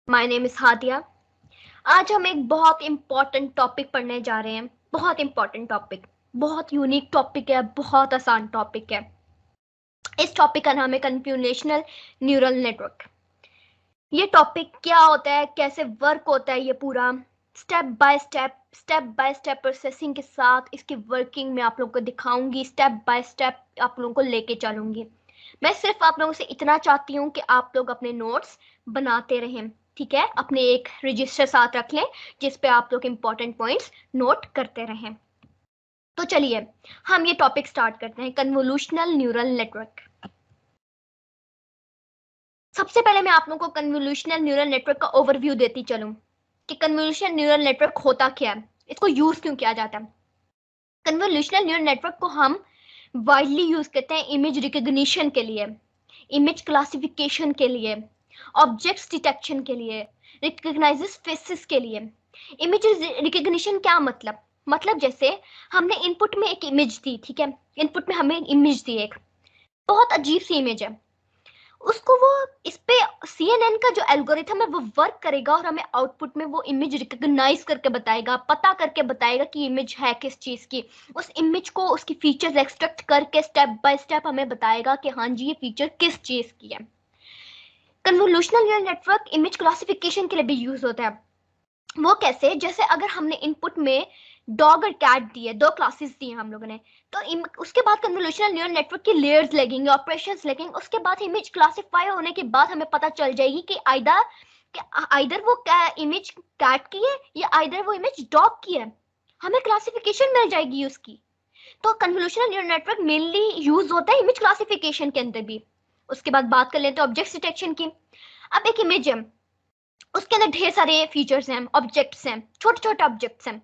My name is Hadiya. आज हम एक बहुत इंपॉर्टेंट टॉपिक पढ़ने जा रहे हैं। बहुत इंपॉर्टेंट टॉपिक, बहुत यूनिक टॉपिक है, बहुत आसान टॉपिक है। इस टॉपिक का नाम है कन्वोल्यूशनल न्यूरल नेटवर्क। ये टॉपिक क्या होता है, कैसे वर्क होता है, ये पूरा स्टेप बाय स्टेप प्रोसेसिंग के साथ इसकी वर्किंग में आप लोगों को दिखाऊंगी। स्टेप बाय स्टेप आप लोगों को लेके चलूंगी। मैं सिर्फ आप लोगों से इतना चाहती हूँ कि आप लोग अपने नोट्स बनाते रहें। ठीक है, अपने एक रजिस्टर साथ रख लें जिस पे आप लोग इंपॉर्टेंट पॉइंट्स नोट करते रहें। तो चलिए हम ये टॉपिक स्टार्ट करते हैं, कन्वोल्यूशनल न्यूरल नेटवर्क। सबसे पहले मैं आप लोगों को कन्वोल्यूशनल न्यूरल नेटवर्क का ओवरव्यू देती चलूं कि कन्वोल्यूशनल न्यूरल नेटवर्क होता क्या है, इसको यूज क्यों किया जाता है। कन्वोल्यूशनल न्यूरल नेटवर्क को हम वाइडली यूज करते हैं इमेज रिकग्निशन के लिए, इमेज क्लासिफिकेशन के लिए, ऑब्जेक्ट्स डिटेक्शन के लिए, रिकग्नाइजेस फेसेस के लिए। इमेज रिकग्निशन क्या मतलब जैसे हमने इनपुट में एक इमेज दी, ठीक है, इनपुट में हमें इमेज दी, एक बहुत अजीब सी इमेज है, उसको वो इस पे CNN का जो एल्गोरिथम है वो वर्क करेगा और हमें आउटपुट में वो इमेज रिकॉग्नाइज करके बताएगा, पता करके बताएगा कि इमेज है किस चीज की। उस इमेज को, उसकी फीचर्स एक्सट्रैक्ट करके स्टेप बाय स्टेप हमें बताएगा कि हाँ जी ये फीचर किस चीज की है। Convolutional neural network image classification के लिए भी यूज होता है। वो कैसे, जैसे अगर हमने इनपुट में डॉग और कैट दिए, दो क्लासेस दी हैं हम लोगों ने, तो उसके बाद कन्वोल्यूशनल न्यूरल नेटवर्क की लेयर्स लगेंगे, ऑपरेशंस लगेंगे। उसके बाद इमेज क्लासिफाई होने के बाद हमें पता चल जाएगी कि आइदर वो इमेज कैट की है या आइदर वो इमेज डॉग की है। हमें क्लासिफिकेशन मिल जाएगी उसकी। तो convolutional neural network mainly use होता है इमेज क्लासिफिकेशन के अंदर भी। उसके बाद बात कर लेते हैं ऑब्जेक्ट डिटेक्शन की। अब एक इमेज है, उसके अंदर ढेर सारे फीचर्स हैं, ऑब्जेक्ट्स हैं, छोटे छोटे ऑब्जेक्ट्स हैं।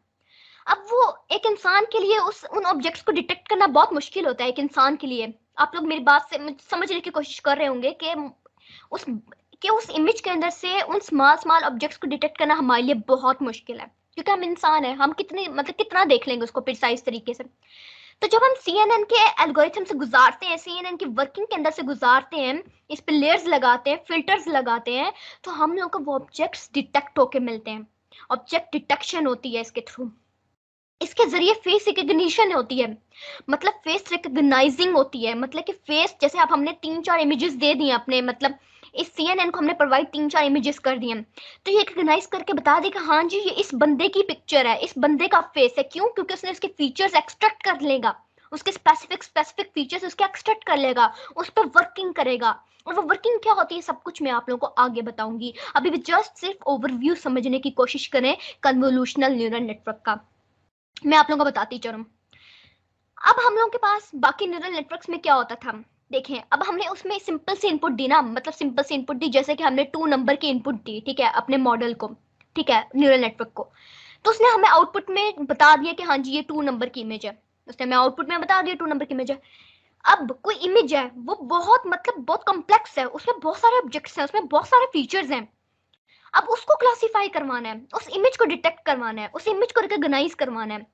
अब वो एक इंसान के लिए उस उन ऑब्जेक्ट्स को डिटेक्ट करना बहुत मुश्किल होता है एक इंसान के लिए। आप लोग मेरी बात से समझने की कोशिश कर रहे होंगे कि उस उस इमेज के अंदर से उन स्मॉल स्मॉल ऑब्जेक्ट्स को डिटेक्ट करना हमारे लिए बहुत मुश्किल है, क्योंकि हम इंसान हैं। हम कितने मतलब कितना देख लेंगे उसको प्रिसाइज तरीके से। तो जब हम CNN के एल्गोरिथम से गुजारते हैं, CNN की वर्किंग के अंदर से गुजारते हैं, इस पे लेयर्स लगाते हैं, फिल्टर्स लगाते हैं, तो हम लोग को वो ऑब्जेक्ट्स डिटेक्ट होके मिलते हैं। ऑब्जेक्ट डिटेक्शन होती है इसके थ्रू। इसके जरिए फेस रिकग्निशन होती है, मतलब फेस रिकग्नाइजिंग होती है, मतलब कि फेस, जैसे आप हमने 3-4 इमेजेस दे दिए अपने, मतलब इस CNN को हमने प्रोवाइड 3-4 इमेजेस कर दिए, तो ये रिकग्नाइज करके बता देगा हाँ जी ये इस बंदे की पिक्चर है, इस बंदे का फेस है। क्यों? क्योंकि उसने उसके फीचर्स एक्सट्रैक्ट कर लेगा, उसके स्पेसिफिक फीचर्स उसके एक्सट्रैक्ट कर लेगा, उस पर वर्किंग करेगा। और वो वर्किंग क्या होती है सब कुछ मैं आप लोगों को आगे बताऊंगी। अभी भी जस्ट सिर्फ ओवरव्यू समझने की कोशिश करें कन्वोल्यूशनल न्यूरल नेटवर्क का, मैं आप लोगों को बताती चलूं। अब हम लोगों के पास बाकी न्यूरल नेटवर्क्स में क्या होता था, देखें। अब हमने उसमें सिंपल सी इनपुट दी ना, मतलब सिंपल सी इनपुट दी, जैसे कि हमने 2 नंबर की इनपुट दी, ठीक है, अपने मॉडल को, ठीक है, न्यूरल नेटवर्क को। तो उसने हमें आउटपुट में बता दिया कि हाँ जी ये 2 नंबर की इमेज है। उसने हमें आउटपुट में बता दिया 2 नंबर की इमेज है। अब कोई इमेज है वो बहुत मतलब बहुत कॉम्प्लेक्स है, उसमें बहुत सारे ऑब्जेक्ट्स हैं, उसमें बहुत सारे फीचर्स हैं। अब उसको क्लासिफाई करवाना है, उस इमेज को डिटेक्ट करवाना है, उस इमेज को रिकॉग्नाइज करवाना है।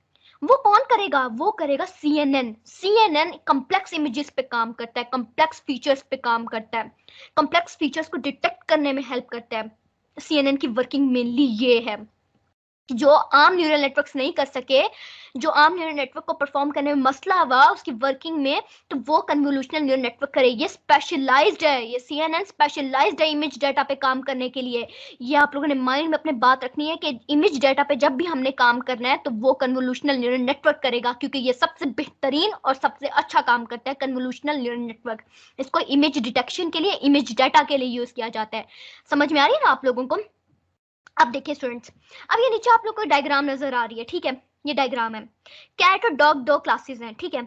वो कौन करेगा? वो करेगा CNN। CNN कॉम्प्लेक्स इमेजेस पे काम करता है, कॉम्प्लेक्स फीचर्स पे काम करता है, कॉम्प्लेक्स फीचर्स को डिटेक्ट करने में हेल्प करता है। CNN की वर्किंग मेनली ये है, जो आम न्यूरल नेटवर्क्स नहीं कर सके, जो आम न्यूरल नेटवर्क को परफॉर्म करने में मसला हुआ उसकी वर्किंग में, तो वो कन्वोल्यूशनल न्यूरल नेटवर्क करे। ये स्पेशलाइज्ड है, ये CNN स्पेशलाइज्ड है इमेज डाटा पे काम करने के लिए। ये आप लोगों ने माइंड में अपने बात रखनी है कि इमेज डाटा पे जब भी हमने काम करना है तो वो कन्वोल्यूशनल न्यूरल नेटवर्क करेगा, क्योंकि ये सबसे बेहतरीन और सबसे अच्छा काम करता है कन्वोल्यूशनल न्यूरल नेटवर्क। इसको इमेज डिटेक्शन के लिए, इमेज डाटा के लिए यूज किया जाता है। समझ में आ रही है ना आप लोगों को? अब देखिए स्टूडेंट्स, अब ये नीचे आप लोग को डायग्राम नजर आ रही है, ठीक है, ये डायग्राम है। कैट और डॉग दो क्लासेस हैं, ठीक है।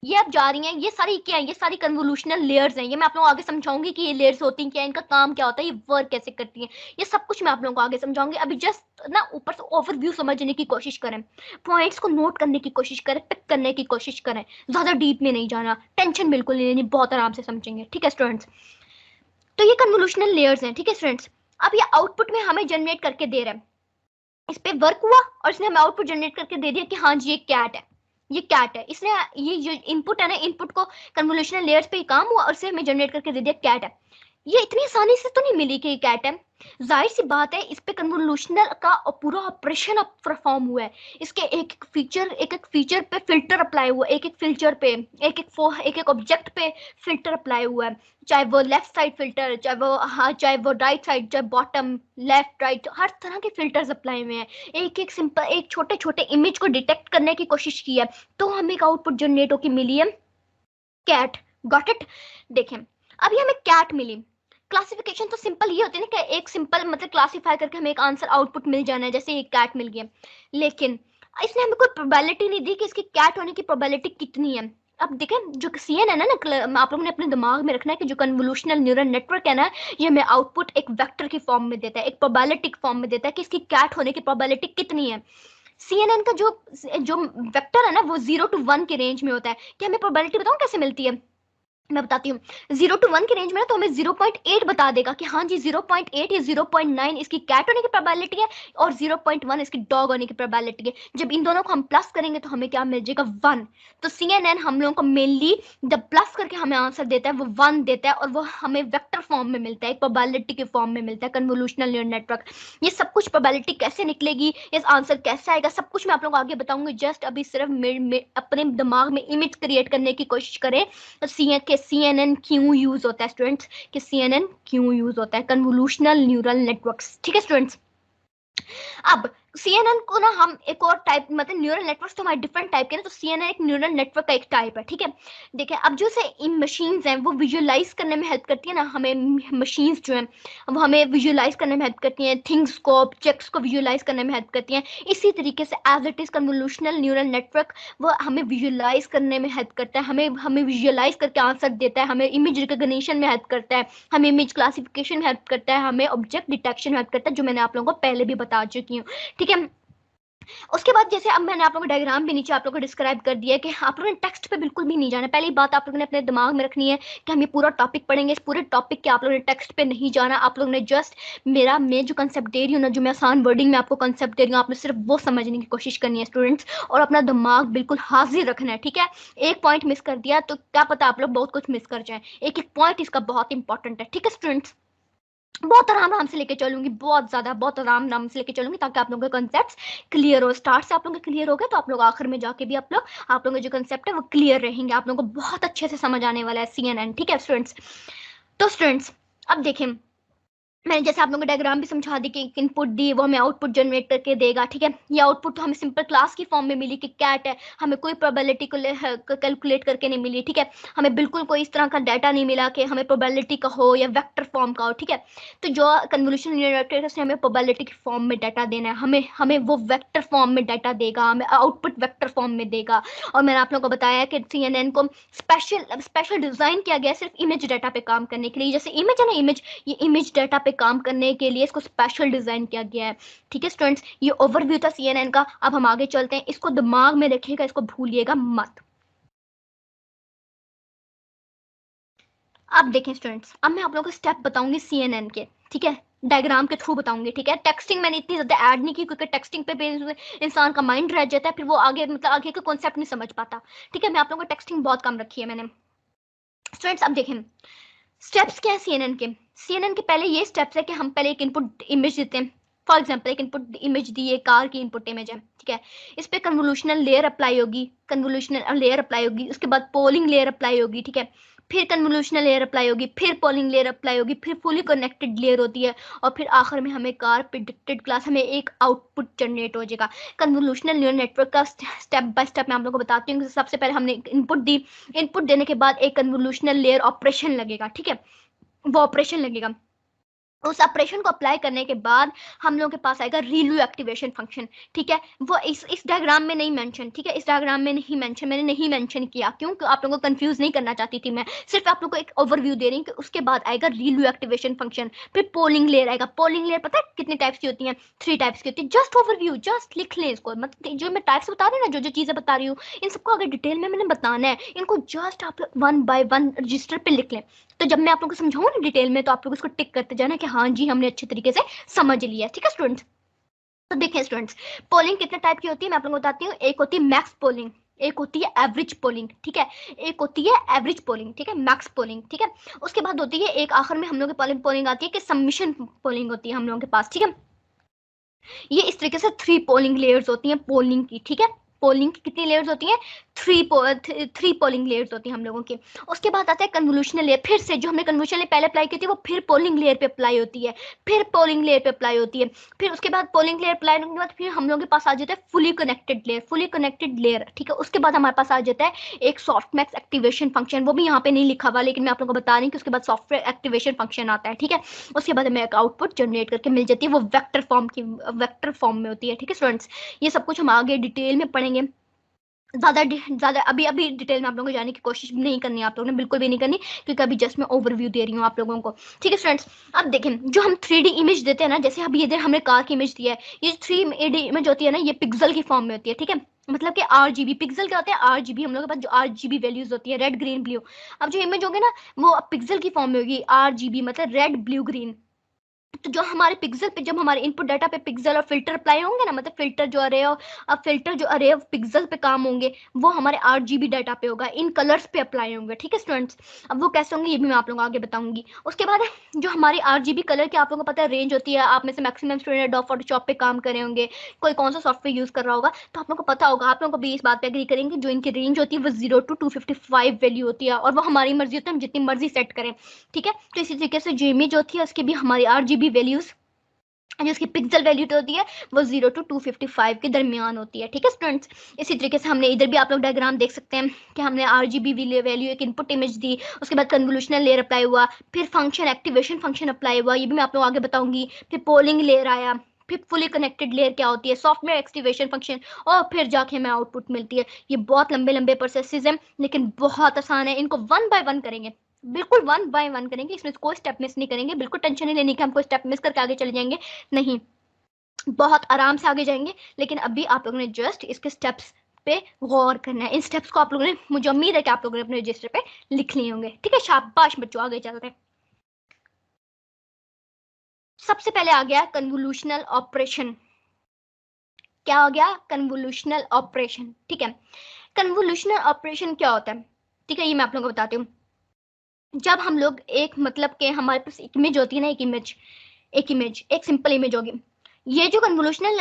ये अब जा रही हैं, ये सारी क्या है, ये सारी कन्वोल्यूशनल लेयर्स हैं। ये मैं आप लोगों को आगे समझाऊंगी कि ये लेयर्स होती हैं क्या, इनका काम क्या होता है, ये वर्क कैसे करती हैं, ये सब कुछ मैं आप लोगों को आगे समझाऊंगी। अभी जस्ट ना ऊपर से ओवरव्यू समझने की कोशिश करें, पॉइंट्स को नोट करने की कोशिश करें, पिक करने की कोशिश करें, ज्यादा डीप में नहीं जाना, टेंशन बिल्कुल नहीं लेनी, बहुत आराम से समझेंगे, ठीक है स्टूडेंट्स। तो ये कन्वोल्यूशनल लेयर्स हैं, ठीक है स्टूडेंट्स। अब ये आउटपुट में हमें जनरेट करके दे रहा है, इस पे वर्क हुआ और इसने हमें आउटपुट जनरेट करके दे दिया कि हाँ जी ये कैट है, ये कैट है। इसने ये जो इनपुट है ना, इनपुट को कन्वोल्यूशनल लेयर्स पे ही काम हुआ और इसे हमें जनरेट करके दे दिया कैट है। ये इतनी आसानी से तो नहीं मिली कि कैट है। जाहिर सी बात है, इस पे कन्वोल्यूशनल का पूरा ऑपरेशन परफॉर्म हुआ है। इसके एक एक फीचर पे फिल्टर अप्लाई हुआ है, एक एक फीचर पे एक एक ऑब्जेक्ट पे फिल्टर अप्लाई हुआ है। चाहे वो लेफ्ट साइड फिल्टर, चाहे वो हाँ, चाहे वो राइट साइड, चाहे बॉटम लेफ्ट राइट, हर तरह के फिल्टर्स अप्लाई हुए हैं। एक एक सिंपल एक छोटे छोटे इमेज को डिटेक्ट करने की कोशिश की है, तो हमें एक आउटपुट जनरेट होकर मिली है कैट। Got it. देखें, अभी हमें कैट मिली। क्लासिफिकेशन तो सिंपल ये होती है ना कि एक सिंपल मतलब क्लासिफाई करके हमें एक आंसर आउटपुट मिल जाना है, जैसे एक कैट मिल गया। लेकिन इसने हमें कोई प्रोबेबिलिटी नहीं दी कि इसकी कैट होने की प्रोबेबिलिटी कितनी है। अब देखें, जो सीएन है ना आप लोगों ने अपने दिमाग में रखना है कि जो कन्वोल्यूशनल न्यूरल नेटवर्क है ना, ये हमें आउटपुट एक वेक्टर की फॉर्म में देता है, एक प्रोबेबिलिटी फॉर्म में देता है कि इसकी कैट होने की प्रोबेबिलिटी कितनी है। सीएनएन का जो जो वेक्टर है ना, वो 0 to 1 के रेंज में होता है। कि हमें प्रोबेबिलिटी बताऊं कैसे मिलती है, मैं बताती हूँ। 0 to 1 के रेंज में ना, तो हमें 0.8 बता देगा कि हाँ जी 0.8 या 0.9 इसकी कैट होने की प्रोबेबिलिटी है, और 0.1 इसकी डॉग होने की प्रोबेबिलिटी है। जब इन दोनों को हम प्लस करेंगे तो हमें क्या मिल जाएगा, 1। तो सीएनएन हम लोगों को मेनली जब प्लस करके हमें आंसर देता है वो 1 देता है, और वो हमें वेक्टर फॉर्म में मिलता है, एक प्रोबेबिलिटी के फॉर्म में मिलता है कन्वोल्यूशनल न्यूरल नेटवर्क। ये सब कुछ प्रोबेबिलिटी कैसे निकलेगी, ये आंसर कैसे आएगा, सब कुछ मैं आप लोगों को आगे बताऊंगी। जस्ट अभी सिर्फ अपने दिमाग में इमेज क्रिएट करने की कोशिश करें के सीएनएन क्यों यूज होता है स्टूडेंट्स, कि सीएनएन क्यों यूज होता है, कन्वोल्यूशनल न्यूरल नेटवर्क्स। ठीक है स्टूडेंट्स। अब सीएनएन को ना हम एक और टाइप, मतलब न्यूरल नेटवर्क्स तो हमारे डिफरेंट टाइप के ना, तो सीएनएन एक न्यूरल नेटवर्क का एक टाइप है। ठीक है, देखिए अब जो से इन मशीन्स हैं वो विजुअलाइज करने में हेल्प करती है ना हमें। मशीन्स जो हैं वो हमें विजुअलाइज करने में हेल्प करती हैं, थिंग्स को ऑब्जेक्ट्स को विजुअलाइज करने में हेल्प करती हैं। इसी तरीके से as it is convolutional neural network वो हमें विजुअलाइज करने में हेल्प करता है, हमें हमें विजुअलाइज करके आंसर देता है, हमें इमेज रिकॉग्निशन में हेल्प करता है, हमें इमेज क्लासिफिकेशन में हेल्प करता है, हमें ऑब्जेक्ट डिटेक्शन में हेल्प करता है, जो मैंने आप लोगों को पहले भी बता चुकी हूँ। ठीक है, उसके बाद जैसे अब मैंने आप लोगों को डायग्राम भी नीचे आप लोगों को डिस्क्राइब कर दिया है कि आप लोगों ने टेक्स्ट पे बिल्कुल भी नहीं जाना। पहली बात आप लोगों ने अपने दिमाग में रखनी है कि हम ये पूरा टॉपिक पढ़ेंगे, इस पूरे टॉपिक के आप लोगों ने टेक्स्ट पे नहीं जाना। आप लोगों ने जस्ट मैं जो कंसेप्ट दे रही हूँ ना, जो मैं आसान वर्डिंग में आपको कंसेप्ट दे रही हूँ, आपने सिर्फ वो समझने की कोशिश करनी है स्टूडेंट्स, और अपना दिमाग बिल्कुल हाजिर रखना है। ठीक है, एक पॉइंट मिस कर दिया तो क्या पता आप लोग बहुत कुछ मिस कर जाएं। एक एक पॉइंट इसका बहुत इंपॉर्टेंट है। ठीक है स्टूडेंट्स, बहुत आराम आराम से लेके चलूंगी, बहुत आराम आराम से लेके चलूंगी, ताकि आप लोगों के कॉन्सेप्ट्स क्लियर हो। स्टार्ट से आप लोगों के क्लियर हो गए तो आप लोग आखिर में जाके भी आप लोगों के जो कंसेप्ट है वो क्लियर रहेंगे, आप लोगों को बहुत अच्छे से समझ आने वाला है सीएनएन। ठीक है स्टूडेंट्स। तो स्टूडेंट्स अब देखें, मैंने जैसे आप लोगों को डायग्राम भी समझा दी कि इनपुट दी वो हमें आउटपुट जनरेट करके देगा। ठीक है, ये आउटपुट तो हमें सिंपल क्लास की फॉर्म में मिली कि कैट है, हमें कोई प्रोबेबिलिटी को कैलकुलेट करके नहीं मिली। ठीक है, हमें बिल्कुल कोई इस तरह का डाटा नहीं मिला कि हमें प्रोबेबिलिटी का हो या वेक्टर फॉर्म का हो। ठीक है, तो जो कन्वोल्यूशन न्यूरल नेटवर्क से हमें प्रोबेबिलिटी की फॉर्म में डाटा देना है, हमें हमें वो वेक्टर फॉर्म में डाटा देगा, हमें आउटपुट वेक्टर फॉर्म में देगा। और मैंने आप लोगों को बताया कि सीएनएन को स्पेशल डिजाइन किया गया सिर्फ इमेज डाटा पे काम करने के लिए। जैसे इमेज है ना, इमेज, ये इमेज डाटा पे काम करने के लिए इसको स्पेशल डिजाइन किया गया है। ठीक है स्टूडेंट्स, ये ओवरव्यू था सीएनएन का। अब हम आगे चलते हैं, इसको दिमाग में रखिएगा, इसको भूलिएगा मत। अब देखें स्टूडेंट्स, अब मैं आप लोगों को स्टेप बताऊंगी सीएनएन के। ठीक है, डायग्राम के थ्रू बताऊंगी। ठीक है, टेक्सटिंग मैंने इतनी ज्यादा ऐड नहीं की, क्योंकि टेक्सटिंग पे इंसान का माइंड रह जाता है, फिर वो आगे मतलब आगे का कॉन्सेप्ट नहीं समझ पाता। ठीक है, मैं आप लोगों को टेक्सटिंग बहुत कम रखी है मैंने। स्टूडेंट्स अब देखें स्टेप्स क्या है सीएनएन के। सीएनएन के पहले ये स्टेप्स है कि हम पहले एक इनपुट इमेज देते हैं। फॉर एग्जांपल एक इनपुट इमेज दी है, कार की इनपुट इमेज है। ठीक है, इस पे कन्वोल्यूशनल लेयर अप्लाई होगी, कन्वोल्यूशनल लेयर अप्लाई होगी, उसके बाद पोलिंग लेयर अप्लाई होगी। ठीक है, फिर कन्वोल्यूशनल लेयर अप्लाई होगी, फिर पोलिंग लेयर अप्लाई होगी, फिर फुली कनेक्टेड लेयर होती है, और फिर आखिर में हमें कार प्रिडिक्टेड क्लास, हमें एक आउटपुट जनरेट हो जाएगा। कन्वोल्यूशनल न्यूरल नेटवर्क का स्टेप बाय स्टेप मैं आप लोगों को बताती हूँ। सबसे पहले हमने इनपुट दी, इनपुट देने के बाद एक कन्वोल्यूशनल लेयर ऑपरेशन लगेगा। ठीक है, वो ऑपरेशन लगेगा, उस ऑपरेशन को अप्लाई करने के बाद हम लोगों के पास आएगा रीलू एक्टिवेशन फंक्शन। ठीक है, वो इस डायग्राम में नहीं मेंशन। ठीक है, इस डायग्राम में नहीं मेंशन, मैंने नहीं मेंशन किया, क्यों? आप लोगों को कंफ्यूज नहीं करना चाहती थी मैं, सिर्फ आप लोगों को एक ओवरव्यू दे रही हूँ कि उसके बाद आएगा रीलू एक्टिवेशन फंक्शन, फिर पोलिंग लेयर आएगा। पोलिंग लेयर पता है कितने टाइप्स की होती हैं? 3 टाइप्स की होती है। जस्ट ओवरव्यू, जस्ट लिख लें इसको, मतलब जो मैं टाइप्स बता रही हूँ ना, जो जो चीजें बता रही हूँ, इन सबको अगर डिटेल में मैंने बताना है, इनको जस्ट आप लोग 1 by 1 रजिस्टर पे लिख लें। तो जब मैं आप लोगों को समझाऊँ ना डिटेल में, तो आप लोग उसको टिक करते जाना कि हाँ जी हमने अच्छे तरीके से समझ लिया। ठीक है स्टूडेंट्स, तो देखें स्टूडेंट्स, पोलिंग कितने टाइप की होती है मैं आप लोगों को बताती हूँ। एक होती है मैक्स पोलिंग, एक होती है एवरेज पोलिंग, ठीक है, एक होती है एवरेज पोलिंग, ठीक है, मैक्स पोलिंग, ठीक है। उसके बाद होती है एक आखिर में हम लोग की पोलिंग आती है कि सबमिशन पोलिंग होती है हम लोगों के पास, ठीक है। ये इस तरीके से 3 पोलिंग लेयर्स होती हैं पोलिंग की, ठीक है। पोलिंग की कितनी लेयर्स होती हैं? 3 पोलिंग लेयर्स होती हैं हम लोगों की। उसके बाद आता है कन्वोल्यूशनल लेयर, फिर से जो हमने कन्वोल्यूशनल लेयर पहले अप्लाई की थी वो फिर पोलिंग लेयर पे अप्लाई होती है, फिर पोलिंग लेयर पे अप्लाई होती है, फिर उसके बाद पोलिंग लेयर अप्लाई होने के बाद फिर हम लोगों के पास आ जाता है fully connected layer, fully connected layer, ठीक है। उसके बाद हमारे पास आ जाता है एक सॉफ्टमैक्स एक्टिवेशन फंक्शन, वो भी यहाँ पे नहीं लिखा हुआ लेकिन मैं आप लोगों को बता रही हूँ कि उसके बाद सॉफ्टवेयर एक्टिवेशन फंक्शन आता है, ठीक है। उसके बाद हमें एक आउटपुट जनरेट करके मिल जाती है, वो वेक्टर फॉर्म में होती है, ठीक है स्टूडेंट्स। ये सब कुछ हम आगे डिटेल में पढ़ेंगे। ज्यादा अभी अभी डिटेल में आप लोगों को जाने की कोशिश नहीं करनी है, आप लोगों ने बिल्कुल भी नहीं करनी, क्योंकि अभी जस्ट मैं ओवरव्यू दे रही हूँ आप लोगों को, ठीक है स्टूडेंट्स। अब देखें जो हम 3D इमेज देते हैं ना, जैसे अभी इधर हमने कार की इमेज दी है, ये 3D इमेज होती है ना, ये पिक्सल की फॉर्म में होती है, ठीक है। मतलब कि RGB, पिक्सल क्या होता है? RGB, हम लोग के पास जो RGB वैल्यूज होती है, रेड ग्रीन ब्लू। अब जो इमेज होगी ना वो पिक्सल की फॉर्म में होगी, RGB मतलब रेड ब्लू ग्रीन। तो जो हमारे पिक्सल पे, जब हमारे इनपुट डाटा पे पिक्सल और फिल्टर अप्लाई होंगे ना, मतलब फिल्टर जो अरे ऑफ पिक्सल पे काम होंगे, वो हमारे RGB डाटा पे होगा, इन कलर्स पे अप्लाई होंगे, ठीक है स्टूडेंट्स। अब वो कैसे होंगे ये भी मैं आप लोगों को आगे बताऊंगी। उसके बाद जो हमारी RGB कलर की आप लोगों को पता है रेंज होती है, आप में से मैक्सिमम स्टूडेंट एडोब फोटोशॉप पे काम करे होंगे, कोई कौन सा सॉफ्टवेयर यूज कर रहा होगा, तो आप लोगों को पता होगा, आप लोगों को भी इस बात पे एग्री करेंगे, जो इनकी रेंज होती है वो 0 to 255 वैल्यू होती है, और वो हमारी मर्जी होती है, हम जितनी मर्जी सेट करें, ठीक है। तो इसी तरीके से जो इमेज होती है उसकी भी हमारी RGB वैल्यूज, जो उसकी पिक्सल वैल्यू तो होती है वो 0 to 255 के दरमियान होती है, ठीक है स्टूडेंट्स। इसी तरीके से हमने इधर भी आप लोग डायग्राम देख सकते हैं कि हमने RGB वैल्यू एक इनपुट इमेज दी, उसके बाद कन्वोल्यूशनल लेयर अप्लाई हुआ, फिर फंक्शन एक्टिवेशन फंक्शन अप्लाई हुआ, ये भी मैं आप लोग आगे बताऊंगी, फिर पोलिंग लेयर आया, फिर फुली कनेक्टेड लेयर क्या होती है, सॉफ्टवेयर एक्टिवेशन फंक्शन, और फिर जाके हमें आउटपुट मिलती है। ये बहुत लंबे लंबे प्रोसेसेस हैं लेकिन बहुत आसान है, इनको वन बाय वन करेंगे, बिल्कुल वन बाय वन करेंगे, इसमें कोई स्टेप मिस नहीं करेंगे, बिल्कुल टेंशन नहीं लेनी कि हम कोई स्टेप मिस करके आगे चले जाएंगे, नहीं, बहुत आराम से आगे जाएंगे। लेकिन अभी आप लोगों ने जस्ट इसके स्टेप्स पे गौर करना है, इन स्टेप्स को आप लोगों ने, मुझे उम्मीद है कि आप लोगों ने अपने रजिस्टर पे लिख लिए होंगे, ठीक है। शाबाश बच्चों, आगे चलते हैं। सबसे पहले आ गया कन्वोल्यूशनल ऑपरेशन। क्या हो गया? कन्वोल्यूशनल ऑपरेशन, ठीक है। कन्वोल्यूशनल ऑपरेशन क्या होता है, ठीक है, ये मैं आप लोगों को बताती हूँ। जब हम लोग एक, मतलब के हमारे पास एक इमेज होती है ना, एक सिंपल इमेज होगी, ये जो कन्वोल्यूशनल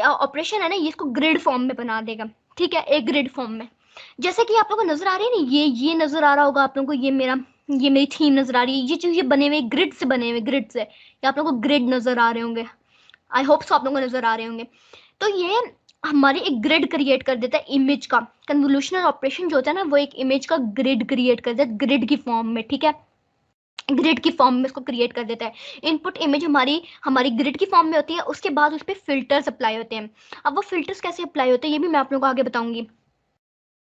ऑपरेशन है ना, ये इसको ग्रिड फॉर्म में बना देगा, ठीक है, एक ग्रिड फॉर्म में। जैसे कि आप लोगों को नजर आ रही है ना, ये नजर आ रहा होगा आप लोगों को, ये मेरी थीम नजर आ रही है, ये जो ये बने हुए ग्रिड से बने हुए, ग्रिड से, ये आप लोगों को ग्रिड नजर आ रहे होंगे, आई होप सो आप लोगों को नजर आ रहे होंगे। तो ये हमारी एक ग्रिड क्रिएट कर देता है इमेज का, कन्वोल्यूशनल ऑपरेशन जो होता है ना वो एक इमेज का ग्रिड क्रिएट कर देता है, ग्रिड की फॉर्म में, ठीक है, ग्रिड की फॉर्म में इसको क्रिएट कर देता है। इनपुट इमेज हमारी हमारी ग्रिड की फॉर्म में होती है, उसके बाद उस पर फिल्टर्स अप्लाई होते हैं। अब वो फिल्टर्स कैसे अप्लाई होते हैं ये भी मैं आप लोगों को आगे बताऊंगी,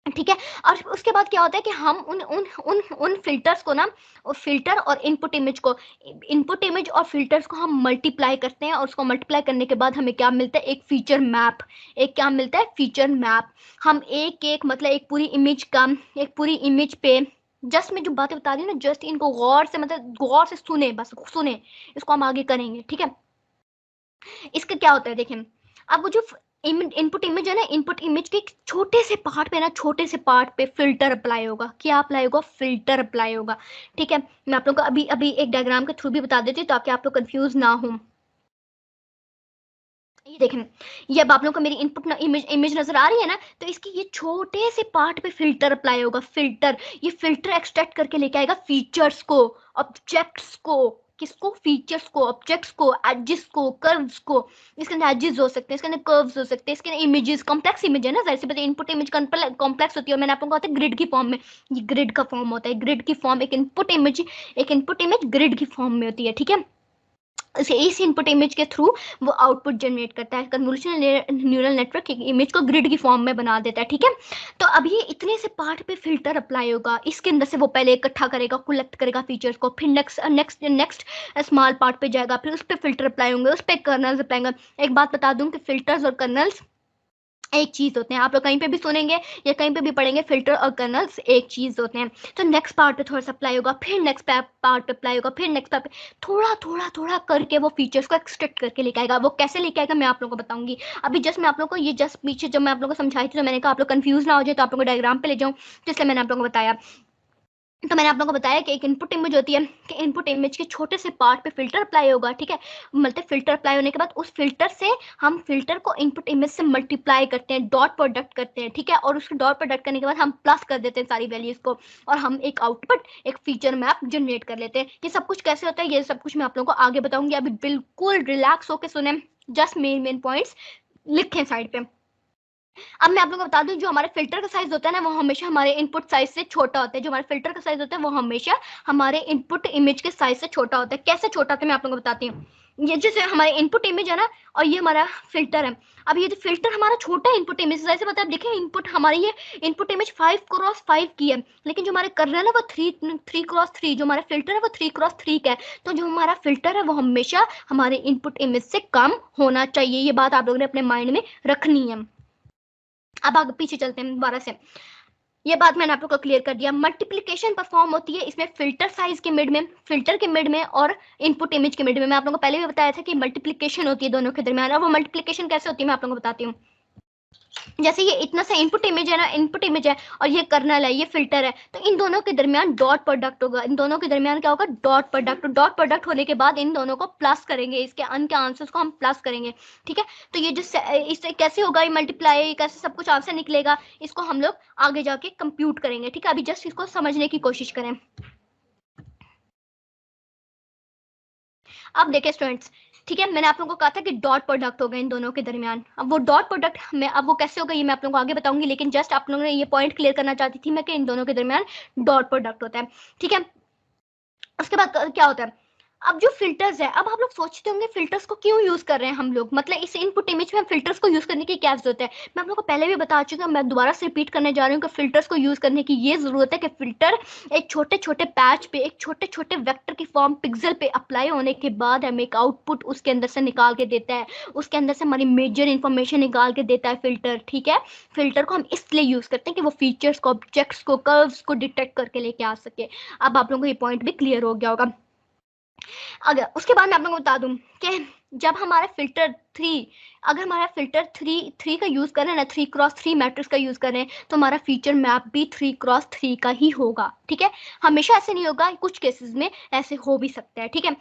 ठीक है। और उसके बाद क्या होता है कि हम उन उन उन उन फिल्टर्स को ना, फिल्टर और इनपुट इमेज और फिल्टर्स को हम मल्टीप्लाई करते हैं, और उसको मल्टीप्लाई करने के बाद हमें क्या मिलता है? एक फीचर मैप। एक क्या मिलता है? Feature map. हम एक एक मतलब एक पूरी इमेज पे, जस्ट मैं जो बातें बता रही हूँ ना, जस्ट इनको गौर से, मतलब गौर से सुने, बस सुने, इसको हम आगे करेंगे, ठीक है। इसका क्या होता है देखें, अब वो जो इनपुट इमेज है ना, इनपुट इमेज के छोटे से पार्ट पे ना, छोटे से पार्ट पे फिल्टर अप्लाई होगा। क्या अप्लाई होगा? फिल्टर अप्लाई होगा, ठीक है। मैं आप लोगों को अभी अभी एक डायग्राम के थ्रू भी बता देती हूँ ताकि आप लोग कंफ्यूज ना हो। ये देखें, ये अब आप लोगों को मेरी इनपुट इमेज नजर आ रही है ना, तो इसकी ये छोटे से पार्ट पे फिल्टर अप्लाई होगा। फिल्टर, ये फिल्टर एक्सट्रैक्ट करके लेके आएगा फीचर्स को, ऑब्जेक्ट्स को, किसको? फीचर्स को, ऑब्जेक्ट्स को, एजेस को, कर्व्स को। इसके अंदर एजेस हो सकते हैं, इसके अंदर कर्व्स हो सकते हैं, इसके अंदर इमेजेस, कॉम्प्लेक्स इमेज है ना, जैसे पता इनपुट इमेज कॉम्प्लेक्स होती है, मैंने आप लोगों को ग्रिड की फॉर्म में, ये ग्रिड का फॉर्म होता है, ग्रिड की फॉर्म एक इनपुट इमेज ग्रिड की फॉर्म में होती है, ठीक है। इस इनपुट इमेज के थ्रू वो आउटपुट जनरेट करता है। कन्वोल्यूशनल न्यूरल नेटवर्क इमेज को ग्रिड की फॉर्म में बना देता है, ठीक है। तो अब ये इतने से पार्ट पे फिल्टर अप्लाई होगा, इसके अंदर से वो पहले इकट्ठा करेगा, कलेक्ट करेगा फीचर्स को, फिर नेक्स्ट स्मॉल पार्ट पे जाएगा, फिर उस पर फिल्टर अप्लाई होंगे, उस पर कर्नल्स अप्लाई होंगे। एक बात बता दूं कि फिल्टर्स और कर्नल्स एक चीज होते हैं। आप लोग कहीं पे भी सुनेंगे या कहीं पे भी पढ़ेंगे, फिल्टर और कर्नल्स एक चीज होते हैं। तो नेक्स्ट पार्ट पे थोड़ा सा अप्लाई होगा, फिर नेक्स्ट पार्ट पे अप्लाई होगा, फिर नेक्स्ट पार्ट पे थोड़ा थोड़ा थोड़ा करके वो फीचर्स को एक्सट्रैक्ट करके लेके आएगा। वो कैसे लेके आएगा मैं आप लोगों को बताऊंगी। अभी जस्ट मैं आप लोगों को ये जस्ट पीछे जब मैं आप लोगों को समझाई थी तो मैंने कहा आप लोग कंफ्यूज ना हो जाए, तो आप लोगों को डायग्राम पे ले जाऊँ, तो इसलिए मैंने आप लोगों को बताया। तो मैंने आप लोगों को बताया कि एक इनपुट इमेज होती है, कि इनपुट इमेज के छोटे से पार्ट पे फिल्टर अप्लाई होगा, ठीक है। मतलब फिल्टर अप्लाई होने के बाद उस फिल्टर से हम फिल्टर को इनपुट इमेज से मल्टीप्लाई करते हैं, डॉट प्रोडक्ट करते हैं, ठीक है। और उसको डॉट प्रोडक्ट करने के बाद हम प्लस कर देते हैं सारी वैल्यूज को, और हम एक आउटपुट, एक फीचर मैप जनरेट कर लेते हैं। ये सब कुछ कैसे होता है, ये सब कुछ मैं आप लोगों को आगे बताऊंगी। अभी बिल्कुल रिलैक्स होकर सुने, जस्ट मेन पॉइंट्स लिखे साइड पे। अब मैं आप लोगों को बता दूं, जो हमारे फिल्टर का साइज होता है ना, वो हमेशा हमारे इनपुट साइज से छोटा होता है। जो हमारे फिल्टर का साइज होता है वो हमेशा हमारे इनपुट इमेज के साइज से छोटा होता है। कैसे छोटा होता है मैं आप लोगों को बताती हूँ। ये जैसे हमारे इनपुट इमेज है ना, और ये हमारा फिल्टर है। अब ये जो फिल्टर हमारा छोटा है इनपुट इमेज से, पता है, देखिए इनपुट हमारी ये इनपुट इमेज 5x5 की है, लेकिन जो हमारे कर्नल है वो 3x3, जो हमारा फिल्टर है वो 3x3 का है। तो जो हमारा फिल्टर है वो हमेशा हमारे इनपुट इमेज से कम होना चाहिए। ये बात आप लोगों ने अपने माइंड में रखनी है। अब आगे पीछे चलते हैं दोबारा से। ये बात मैंने आप लोग को क्लियर कर दिया। मल्टीप्लिकेशन परफॉर्म होती है इसमें फिल्टर साइज के मिड में, फिल्टर के मिड में और इनपुट इमेज के मिड में। मैं आप लोगों को पहले भी बताया था कि मल्टीप्लिकेशन होती है दोनों के दरमियान। और वो मल्टीप्लिकेशन कैसे होती है मैं आप लोगों को बताती हूँ। जैसे ये इतना सा इनपुट इमेज है ना, इनपुट इमेज है, और ये कर्नल है, ये फिल्टर है, तो इन दोनों के दरमियान डॉट प्रोडक्ट होगा। इन दोनों के दरमियान क्या होगा, डॉट प्रोडक्ट। डॉट प्रोडक्ट होने के बाद इन दोनों को प्लस करेंगे, इसके अन के आंसर्स को हम प्लस करेंगे, ठीक है। तो ये जो इससे कैसे होगा, ये मल्टीप्लाई कैसे सब कुछ आंसर निकलेगा, इसको हम लोग आगे जाके कंप्यूट करेंगे, ठीक है। अभी जस्ट इसको समझने की कोशिश करें। अब देखिए स्टूडेंट्स, ठीक है, मैंने आप लोगों को कहा था कि डॉट प्रोडक्ट होगा इन दोनों के दरमियान। अब वो डॉट प्रोडक्ट में, अब वो कैसे होगा ये मैं आप लोगों को आगे बताऊंगी, लेकिन जस्ट आप लोगों ने ये पॉइंट क्लियर करना चाहती थी मैं कि इन दोनों के दरमियान डॉट प्रोडक्ट होता है, ठीक है। उसके बाद क्या होता है, अब जो फिल्टर्स है, अब आप लोग सोचते होंगे फिल्टर्स को क्यों यूज कर रहे हैं हम लोग, मतलब इस इनपुट इमेज में हम फिल्टर्स को यूज करने की क्या जरूरत है। मैं आप लोगों को पहले भी बता चुकी हूँ, मैं दोबारा से रिपीट करने जा रही हूँ कि फिल्टर्स को यूज करने की ये जरूरत है कि फिल्टर एक छोटे छोटे पैच पे, एक छोटे छोटे वेक्टर की फॉर्म पिक्सल पे अप्लाई होने के बाद हमें एक आउटपुट उसके अंदर से निकाल के देता है, उसके अंदर से हमारी मेजर इंफॉर्मेशन निकाल के देता है फिल्टर, ठीक है। फिल्टर को हम इसलिए यूज करते हैं कि वो फीचर्स को, ऑब्जेक्ट्स को, कर्व्स को डिटेक्ट करके लेके आ सके। अब आप लोगों को ये पॉइंट भी क्लियर हो गया होगा। अगर उसके बाद मैं आप लोगों को बता दूं कि जब हमारा फिल्टर थ्री, अगर हमारा फिल्टर थ्री थ्री का यूज कर रहे हैं ना, 3x3 मैट्रिक्स का यूज कर रहे हैं, तो हमारा फीचर मैप भी 3x3 का ही होगा, ठीक है। हमेशा ऐसे नहीं होगा, कुछ केसेस में ऐसे हो भी सकता है, ठीक है।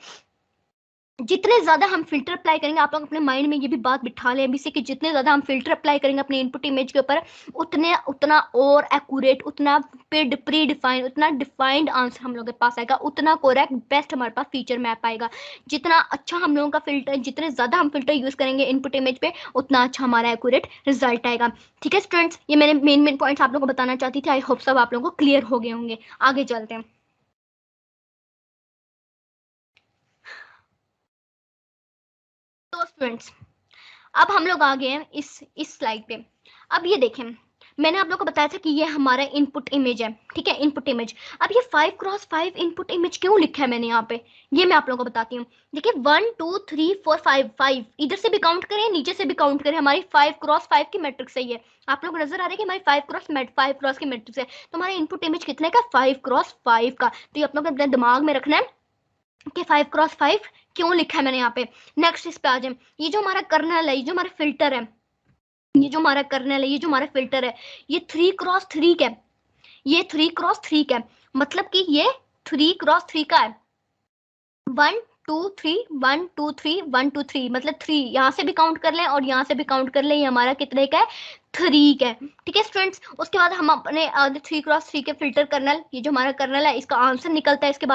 जितने ज्यादा हम फिल्टर अप्लाई करेंगे, आप लोग अपने माइंड में ये भी बात बिठा लें अभी से कि जितने ज्यादा हम फिल्टर अप्लाई करेंगे अपने इनपुट इमेज के ऊपर, उतने उतना और एक्यूरेट, उतना प्री डिफाइंड, उतना डिफाइंड आंसर हम लोग के पास आएगा, उतना कोरेक्ट बेस्ट हमारे पास फीचर मैप आएगा। जितना अच्छा हम लोगों का फिल्टर, जितने ज्यादा हम फिल्टर यूज करेंगे इनपुट इमेज पे, उतना अच्छा हमारा एक्यूरेट रिजल्ट आएगा, ठीक है स्टूडेंट्स। ये मैंने मेन पॉइंट्स आप लोगों को बताना चाहती थी। आई होप सब आप लोगों को क्लियर हो गए होंगे। आगे चलते हैं। तो स्टूडेंट्स, अब हम लोग आ गए हैं इस स्लाइड पे। अब ये देखें, मैंने आप लोगों को बताया था कि ये हमारा इनपुट इमेज है, ठीक है, इनपुट इमेज। अब ये 5x5 इनपुट इमेज क्यों लिखा है मैंने यहाँ पे, ये मैं आप लोगों को बताती हूँ। देखिए 1 2 3 4 5, 5 इधर से भी काउंट करें, नीचे से भी काउंट करें, हमारी 5x5 की मैट्रिक्स है ये। आप लोग को नजर आ रहा है कि हमारी 5x की मैट्रिक्स है। तो हमारा इनपुट इमेज कितने का, 5x5 का। तो ये आप लोग अपने दिमाग में रखना है कि 5x5 क्यों लिखा है मैंने यहाँ पे। नेक्स्ट इस पे आ जाए, ये जो हमारा कर्नल है, ये जो हमारा फिल्टर है, ये जो हमारा कर्नल है, ये जो हमारा फिल्टर है, ये 3x3 का है। ये 3x3 का है, मतलब कि ये 3x3 का है। 1 2 3, 1 2 3, 1 2 3, मतलब 3 यहाँ से भी काउंट कर लें और यहाँ से भी काउंट कर लें, ये हमारा कितने का है, 3 का है, ठीक है स्टूडेंट्स। उसके बाद हम अपने 3x3 के फिल्टर कर्नल, ये जो हमारा कर्नल है, इसका आंसर निकलता है। उसके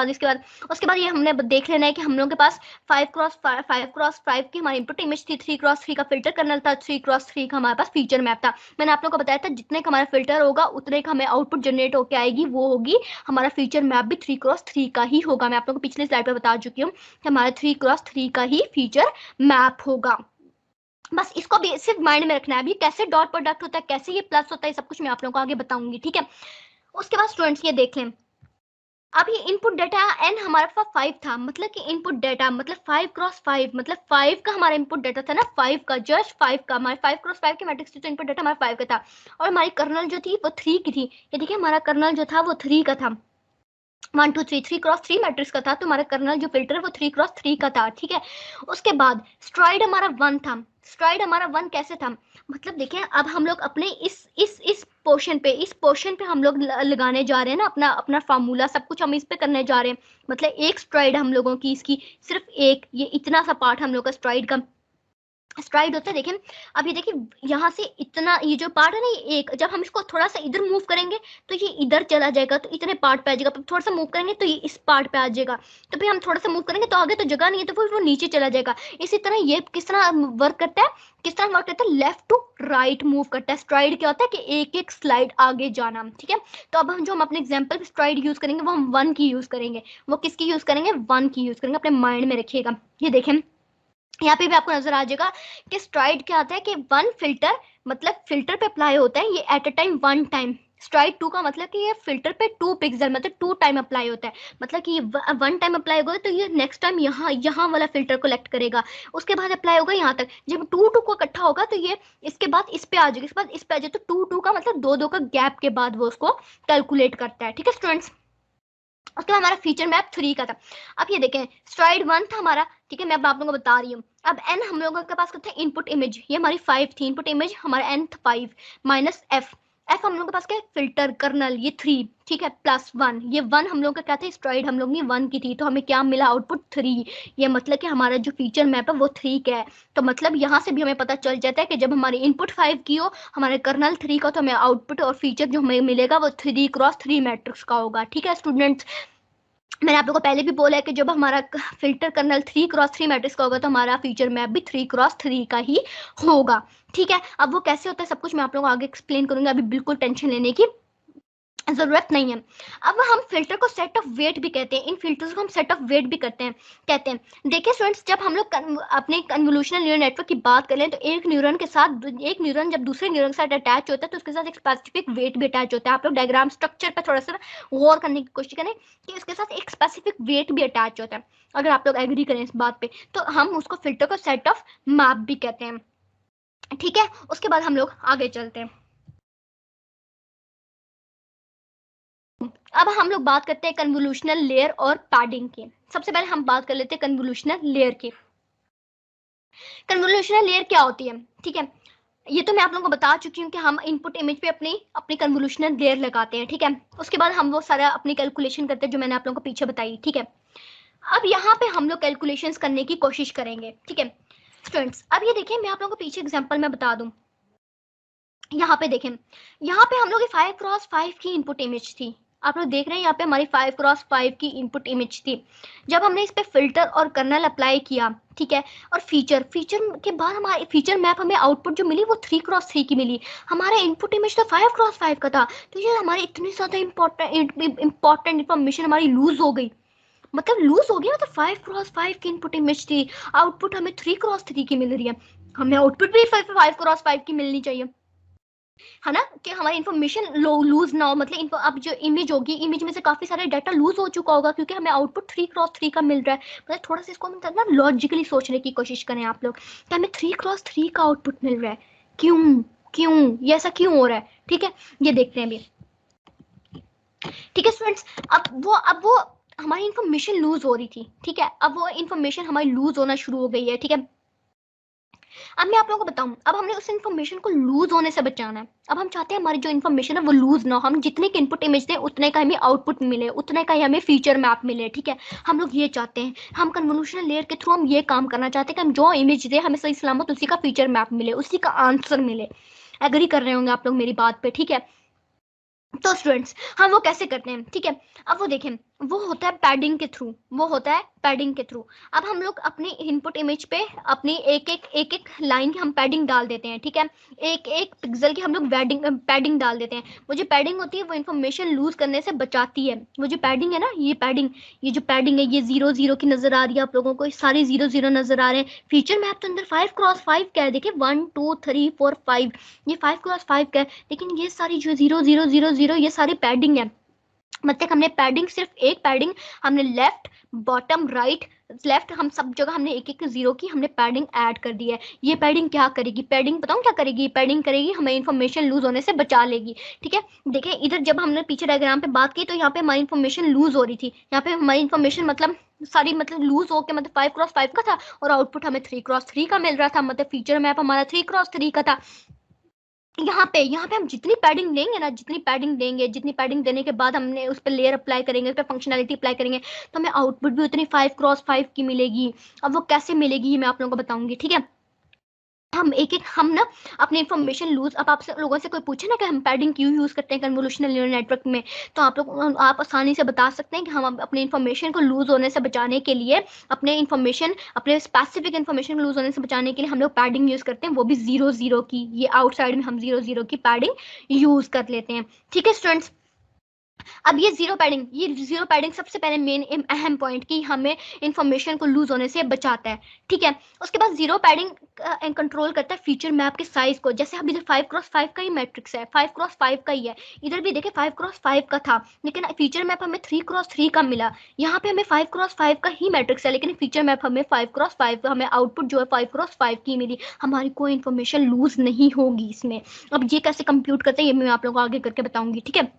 बाद ये हमने देख लेना है कि हम लोगों के पास 5x5 की हमारी इनपुट इमेज थी, 3x3 का फिल्टर कर्नल था, 3x3 का हमारे पास फीचर मैप था। मैंने आप लोगों को बताया था जितने का हमारा फिल्टर होगा उतने का हमें आउटपुट जनरेट होकर आएगी, वो होगी हमारा फीचर मैप भी 3x3 का ही होगा। मैं आप लोगों को पिछले स्लाइड पर बता चुकी हूँ कि हमारा 3x3 का ही फीचर मैप होगा। बस इसको भी सिर्फ माइंड में रखना है। अभी कैसे डॉट प्रोडक्ट होता है, कैसे ये प्लस होता है, सब कुछ मैं आप लोगों को आगे बताऊंगी, ठीक है। उसके बाद स्टूडेंट्स ये देख लें, अब ये इनपुट डेटा n हमारे पास 5 था, मतलब कि इनपुट डेटा मतलब 5x5, मतलब 5 का हमारा इनपुट डेटा था ना, 5 का, जस्ट 5 का, हमारे 5x5 की मैट्रिक्स थी तो इनपुट डेटा हमारा 5 का था। और हमारी कर्नल जो थी वो 3 की थी। ये देखिए हमारा कर्नल जो था वो 3 का था, 1 2 3, 3x3 मैट्रिक्स का था, तो हमारा कर्नल जो फिल्टर है वो 3x3 का था। ठीक है, उसके बाद स्ट्राइड हमारा 1 था। स्ट्राइड हमारा 1 कैसे था, मतलब देखिए अब हम लोग अपने इस पोर्शन पे हम लोग लगाने जा रहे हैं ना अपना अपना फार्मूला, सब कुछ हम इस पे करने जा रहे हैं। मतलब एक स्ट्राइड हम लोगों की इसकी सिर्फ एक, ये इतना सा पार्ट हम लोग का स्ट्राइड का स्ट्राइड होता है। देखें अब ये देखिए यहाँ से इतना, ये जो पार्ट है ना ये एक, जब हम इसको थोड़ा सा इधर मूव करेंगे तो ये इधर चला जाएगा, तो इतने पार्ट पे आ जाएगा। फिर थोड़ा सा मूव करेंगे तो ये इस पार्ट पे आ जाएगा, तो फिर हम थोड़ा सा मूव करेंगे तो आगे तो जगह नहीं है तो फिर वो नीचे चला जाएगा। इसी तरह ये किस तरह वर्क करता है, किस तरह वर्क करता है, लेफ्ट टू राइट मूव करता है। स्ट्राइड क्या होता है कि एक एक स्लाइड आगे जाना। ठीक है, तो अब हम अपने एग्जाम्पल स्ट्राइड यूज करेंगे वो हम 1 की यूज करेंगे। वो किसकी यूज करेंगे, 1 की यूज करेंगे, अपने माइंड में रखिएगा। ये देखें यहाँ पे भी आपको नजर आ जाएगा कि स्ट्राइड क्या आता है कि 1 फिल्टर, मतलब फिल्टर पे अप्लाई होता है ये at a time 1 time. STRIDE 2 का मतलब कि ये फिल्टर पे 2 पिक्सल मतलब 2 टाइम अप्लाई होता है, मतलब कि ये 1 टाइम अप्लाई होगा तो ये नेक्स्ट टाइम यहाँ वाला फिल्टर कलेक्ट करेगा, उसके बाद अप्लाई होगा यहाँ तक। जब 2 को इकट्ठा होगा तो ये इसके बाद इस पे आ जाएगा, इसके बाद इस पे आ जाए, तो 2 का मतलब दो का गैप के बाद वो उसको कैलकुलेट करता है। ठीक है स्टूडेंट्स, उसके बाद हमारा फीचर मैप 3 का था। अब ये देखें स्ट्राइड 1 था हमारा, ठीक है, मैं अब आप लोगों को बता रही हूँ। अब एन हम लोगों के पास क्या था, इनपुट इमेज, ये हमारी 5 थी इनपुट इमेज, हमारा एन 5 माइनस एफ। एफ हम लोगों के पास क्या है, फिल्टर कर्नल, ये 3, ठीक है, प्लस 1, ये 1 हम लोग का क्या था, स्ट्राइड हम लोग ने 1 की थी, तो हमें क्या मिला, आउटपुट 3। ये मतलब कि हमारा जो फीचर मैप है वो 3 का है। तो मतलब यहाँ से भी हमें पता चल जाता है कि जब हमारी इनपुट 5 की हो, हमारे कर्नल 3 का, तो हमें आउटपुट और फीचर जो हमें मिलेगा वो 3x3 मैट्रिक्स का होगा। ठीक है स्टूडेंट्स, मैंने आप लोगों को पहले भी बोला है कि जब हमारा फिल्टर कर्नल 3x3 मैट्रिक्स का होगा तो हमारा फीचर मैप भी 3x3 का ही होगा। ठीक है, अब वो कैसे होता है सब कुछ मैं आप लोगों को आगे एक्सप्लेन करूंगी, अभी बिल्कुल टेंशन लेने की जरूरत नहीं है। अब हम फिल्टर को सेट ऑफ वेट भी कहते हैं, इन फिल्टर्स को हम सेट ऑफ वेट भी करते हैं कहते हैं। देखिए स्टूडेंट्स, जब हम लोग अपने कन्वोल्यूशनल न्यूरल नेटवर्क की बात करें तो एक न्यूरॉन के साथ, एक न्यूरॉन जब दूसरे न्यूरॉन के साथ अटैच होता है तो उसके साथ एक स्पेसिफिक वेट भी अटैच होता है। आप लोग डायग्राम स्ट्रक्चर पर थोड़ा सा गौर करने की कोशिश करें कि इसके साथ एक स्पेसिफिक वेट भी अटैच होता है। अगर आप लोग एग्री करें इस बात पे तो हम उसको फिल्टर को सेट ऑफ मैप भी कहते हैं। ठीक है, उसके बाद हम लोग आगे चलते हैं। अब हम लोग बात करते हैं कन्वोल्यूशनल लेयर और पैडिंग की। सबसे पहले हम बात कर लेते हैं कन्वोल्यूशनल लेयर की। कन्वोल्यूशनल लेयर क्या होती है, ठीक है, ये तो मैं आप लोगों को बता चुकी हूँ कि हम इनपुट इमेज पे अपनी अपनी कन्वोल्यूशनल लेयर लगाते हैं। ठीक है, उसके बाद हम वो सारा अपनी कैलकुलेशन करते हैं जो मैंने आप लोगों को पीछे बताई। ठीक है, अब यहाँ पे हम लोग कैलकुलेशंस करने की कोशिश करेंगे। ठीक है स्टूडेंट्स, अब ये देखिए मैं आप लोगों को पीछे एग्जांपल में बता दूं। यहाँ पे देखें, यहाँ पे हम लोग 5x5 की इनपुट इमेज थी। आप लोग देख रहे हैं यहाँ पे हमारी 5x5 की इनपुट इमेज थी। जब हमने इस पे फिल्टर और कर्नल अप्लाई किया, ठीक है, और फीचर फीचर के बाद हमारी फीचर मैप हमें आउटपुट जो मिली वो 3x3 की मिली। हमारा इनपुट इमेज तो 5x5 का था, तो ये हमारी इतनी ज्यादा इंपॉर्टेंट इंफॉर्मेशन हमारी लूज हो गई। मतलब लूज हो गया, मतलब 5x5 की इनपुट इमेज थी, आउटपुट हमें 3x3 की मिल रही है। हमें आउटपुट भी 5x5 की मिलनी चाहिए, है ना, कि हमारी इन्फॉर्मेशन लूज ना हो। मतलब अब जो इमेज होगी, इमेज में से काफी सारे डाटा लूज हो चुका होगा क्योंकि हमें आउटपुट 3x3 का मिल रहा है। मतलब थोड़ा सा इसको मतलब ना लॉजिकली सोचने की कोशिश करें आप लोग कि हमें 3x3 का आउटपुट मिल रहा है, क्यों क्यों ये ऐसा क्यों हो रहा है। ठीक है, ये देखते हैं अभी। ठीक है स्टूडेंट्स, अब वो हमारी इन्फॉर्मेशन लूज हो रही थी। ठीक है, अब वो इन्फॉर्मेशन हमारी लूज होना शुरू हो गई है। ठीक है, अब मैं आप लोगों को बताऊं, अब हमने उस इन्फॉर्मेशन को लूज होने से बचाना है। अब हम चाहते हैं हमारी जो इन्फॉर्मेशन है वो लूज ना हो, हम जितने की इनपुट इमेज दें उतने का हमें आउटपुट मिले, उतने का ही हमें फीचर मैप मिले। ठीक है, हम लोग ये चाहते हैं, हम कन्वोल्यूशनल लेयर के थ्रू हम ये काम करना चाहते हैं कि हम जो इमेज दें हमें सही सलामत उसी का फीचर मैप मिले, उसी का आंसर मिले। एग्री कर रहे होंगे आप लोग मेरी बात पे। ठीक है, तो स्टूडेंट्स हम वो कैसे करते हैं। ठीक है, अब वो देखें, वो होता है पैडिंग के थ्रू, वो होता है पैडिंग के थ्रू। अब हम लोग अपनी इनपुट इमेज पे अपनी एक एक लाइन की हम पैडिंग डाल देते हैं। ठीक है, एक एक पिक्सल की हम लोग पैडिंग डाल देते हैं। वो जो पैडिंग होती है वो इन्फॉर्मेशन लूज करने से बचाती है। वो जो पैडिंग है ना, ये पैडिंग, ये जो पैडिंग है ये 0 0 की नजर आ रही है आप लोगों को, सारे 0 0 नजर आ रहे हैं। फीचर मैप तो अंदर 5x5 का है, देखिए 1 2 3 4 5, ये 5x5 का है, लेकिन ये सारी जो 0 0 0 0 ये सारी पैडिंग है। मतलब हमने पैडिंग, सिर्फ एक पैडिंग हमने लेफ्ट बॉटम राइट लेफ्ट, हम सब जगह हमने एक एक जीरो की हमने पैडिंग ऐड कर दी है। ये पैडिंग क्या करेगी, पैडिंग बताऊँ क्या करेगी, पैडिंग करेगी हमें इन्फॉर्मेशन लूज होने से बचा लेगी। ठीक है, देखिए इधर जब हमने पीछे डायग्राम पे बात की तो यहाँ पे हमारी इन्फॉर्मेशन लूज हो रही थी, यहाँ पे हमारी इन्फॉर्मेशन मतलब सारी मतलब लूज होकर मतलब 5x5 का था, और आउटपुट हमें 3x3 का मिल रहा था, मतलब फीचर मैप हमारा 3x3 का था। यहाँ पे हम जितनी पैडिंग देंगे ना, जितनी पैडिंग देंगे, जितनी पैडिंग देने के बाद हमने उस पर लेयर अप्लाई करेंगे, उस पर फंक्शनैलिटी अप्लाई करेंगे, तो हमें आउटपुट भी उतनी 5x5 की मिलेगी। अब वो कैसे मिलेगी ये मैं आप लोगों को बताऊंगी। ठीक है, हम एक एक हम ना अपनी इन्फॉर्मेशन लूज, अब आपसे लोगों से कोई पूछे ना कि हम पैडिंग क्यों यूज करते हैं कन्वोल्यूशनल न्यूरल नेटवर्क में, तो आप आसानी से बता सकते हैं कि हम अपनी इन्फॉर्मेशन को लूज होने से बचाने के लिए, अपने स्पेसिफिक इन्फॉर्मेशन को लूज होने से बचाने के लिए हम लोग पैडिंग यूज करते हैं, वो भी 0 0 की, ये आउटसाइड में हम 0 0 की पैडिंग यूज कर लेते हैं। ठीक है स्टूडेंट्स, अब ये जीरो पैडिंग सबसे पहले मेन अहम पॉइंट की हमें इंफॉर्मेशन को लूज होने से बचाता है। ठीक है, उसके बाद जीरो पैडिंग कंट्रोल करता है फीचर मैप के साइज को। जैसे अब इधर 5x5 का ही मैट्रिक्स है, 5x5 का ही है, इधर भी देखे 5x5 का था, लेकिन फीचर मैप हमें 3x3 का मिला। यहाँ पे हमें 5x5 का ही मैट्रिक्स है, लेकिन फीचर मैप हमें 5x5, हमें आउटपुट जो है 5x5 की मिली, हमारी कोई इन्फॉर्मेशन लूज नहीं होगी इसमें। अब ये कैसे कंप्यूट करते हैं ये मैं आप लोगों को आगे करके बताऊंगी। ठीक है,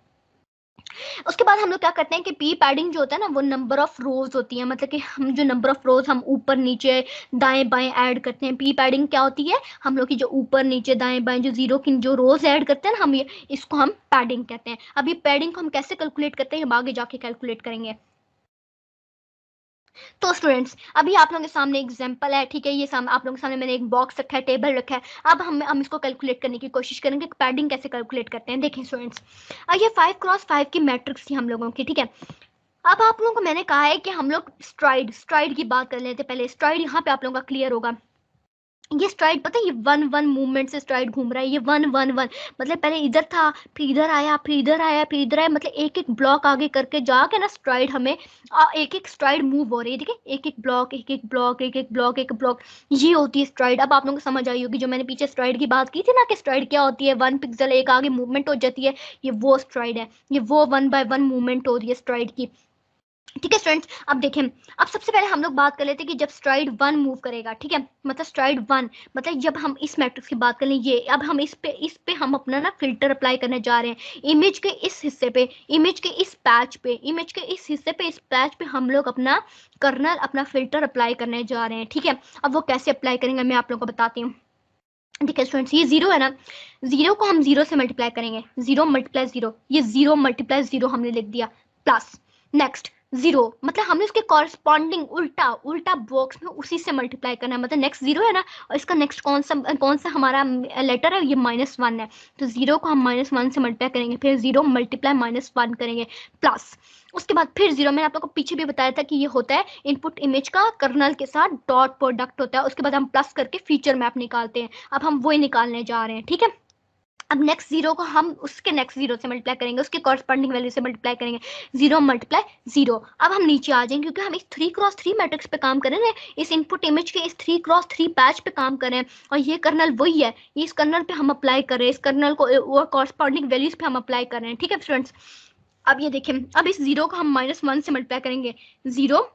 उसके बाद हम लोग क्या करते हैं कि पी पैडिंग जो होता है ना, वो नंबर ऑफ रोज होती है, मतलब कि हम जो नंबर ऑफ रोज हम ऊपर नीचे दाएं बाएं ऐड करते हैं, पी पैडिंग क्या होती है, हम लोग की जो ऊपर नीचे दाएं बाएं जो जीरो की जो रोज ऐड करते हैं ना, हम ये इसको हम पैडिंग कहते हैं। अब ये पैडिंग को हम कैसे कैलकुलेट करते हैं हम आगे जाके कैलकुलेट करेंगे। तो स्टूडेंट्स अभी आप लोगों के सामने एग्जांपल है। ठीक है, ये आप लोगों के सामने मैंने एक बॉक्स रखा है, टेबल रखा है। अब हम इसको कैलकुलेट करने की कोशिश करेंगे कि पैडिंग कैसे कैलकुलेट करते हैं। देखिए स्टूडेंट्स, ये 5x5 की मैट्रिक्स थी हम लोगों की। ठीक है, अब आप लोगों को मैंने कहा है कि हम लोग स्ट्राइड की बात कर लेते हैं। पहले स्ट्राइड यहाँ पे आप लोगों का क्लियर होगा। ये स्ट्राइड पता है, ये 1 1 मूवमेंट से स्ट्राइड घूम रहा है, ये 1 1 1, मतलब पहले इधर था, फिर इधर आया, फिर इधर आया, फिर इधर आया, मतलब एक एक ब्लॉक आगे करके जाके ना स्ट्राइड हमें एक एक स्ट्राइड मूव हो रही है। देखिए एक एक ब्लॉक, एक एक ब्लॉक, एक एक ब्लॉक, एक ब्लॉक, ये होती है स्ट्राइड। अब आप लोगों को समझ आई होगी जो मैंने पीछे स्ट्राइड की बात की थी ना, कि स्ट्राइड क्या होती है, 1 पिक्सल एक आगे मूवमेंट हो जाती है, ये वो स्ट्राइड है, ये वो 1 by 1 मूवमेंट हो रही है स्ट्राइड की। ठीक है स्टूडेंट्स, अब देखें, अब सबसे पहले हम लोग बात कर लेते हैं कि जब स्ट्राइड 1 मूव करेगा। ठीक है, मतलब स्ट्राइड 1 मतलब जब हम इस मैट्रिक्स की बात कर लें, ये अब हम इस पे हम अपना ना फिल्टर अप्लाई करने जा रहे हैं, इमेज के इस हिस्से पे, इमेज के इस पैच पे, इमेज के इस हिस्से पे, इस पैच पे हम लोग अपना कर्नल, अपना फिल्टर अप्लाई करने जा रहे हैं। ठीक है, अब वो कैसे अप्लाई करेंगे मैं आप लोगों को बताती हूँ। ठीक है स्टूडेंट्स, ये जीरो है ना, जीरो को हम जीरो से मल्टीप्लाई करेंगे, 0 × 0, ये 0 × 0 हमने लिख दिया, प्लस नेक्स्ट जीरो, मतलब हमने उसके कॉरस्पॉन्डिंग उल्टा उल्टा बॉक्स में उसी से मल्टीप्लाई करना है, मतलब नेक्स्ट जीरो है ना, और इसका नेक्स्ट कौन सा हमारा लेटर है, ये -1 है, तो जीरो को हम -1 से मल्टीप्लाई करेंगे, फिर 0 × -1 करेंगे, प्लस उसके बाद फिर जीरो। मैंने आप लोगों को पीछे भी बताया था कि ये होता है इनपुट इमेज का कर्नल के साथ डॉट प्रोडक्ट होता है, उसके बाद हम प्लस करके फीचर मैप निकालते हैं। अब हम वही निकालने जा रहे हैं। ठीक है, अब नेक्स्ट जीरो को हम उसके नेक्स्ट जीरो से मल्टीप्लाई करेंगे, उसके कॉरस्पॉन्डिंग वैल्यू से मल्टीप्लाई करेंगे, 0 × 0। अब हम नीचे आ जाएंगे क्योंकि हम इस 3x3 मैट्रिक्स पे काम कर रहे हैं, इस इनपुट इमेज के इस 3x3 पैच पे काम कर रहे हैं, और ये कर्नल वही है, इस कर्नल पे हम अप्लाई कर रहे हैं, इस कर्नल को कॉरस्पॉन्डिंग वैल्यूज पे हम अप्लाई कर रहे हैं। ठीक है स्टूडेंट्स, अब ये देखें, अब इस जीरो को हम -1 से मल्टीप्लाई करेंगे, 0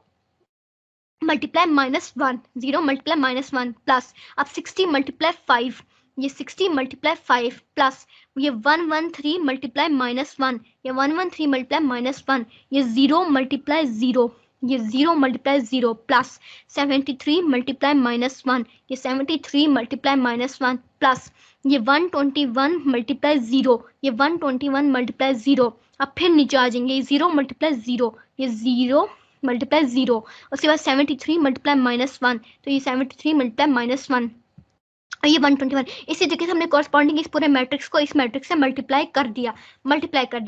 × -1, 0 × -1 प्लस, अब 60 × 5, ये 60 × 5 प्लस ये 113 × -1, ये 113 × -1, ये 0 × 0, ये 0 × 0 प्लस 73 × -1, ये 73 × -1 प्लस ये 121 × 0, ये 121 × 0। अब फिर नीचे आ जाएंगे, 0 × 0, ये 0 × 0, उसके बाद 73 × -1, तो ये 73 × -1, और ये 121। इसी तरीके से हमने कॉरस्पॉन्डिंग इस पूरे मैट्रिक्स को इस मैट्रिक्स से मल्टीप्लाई कर दिया।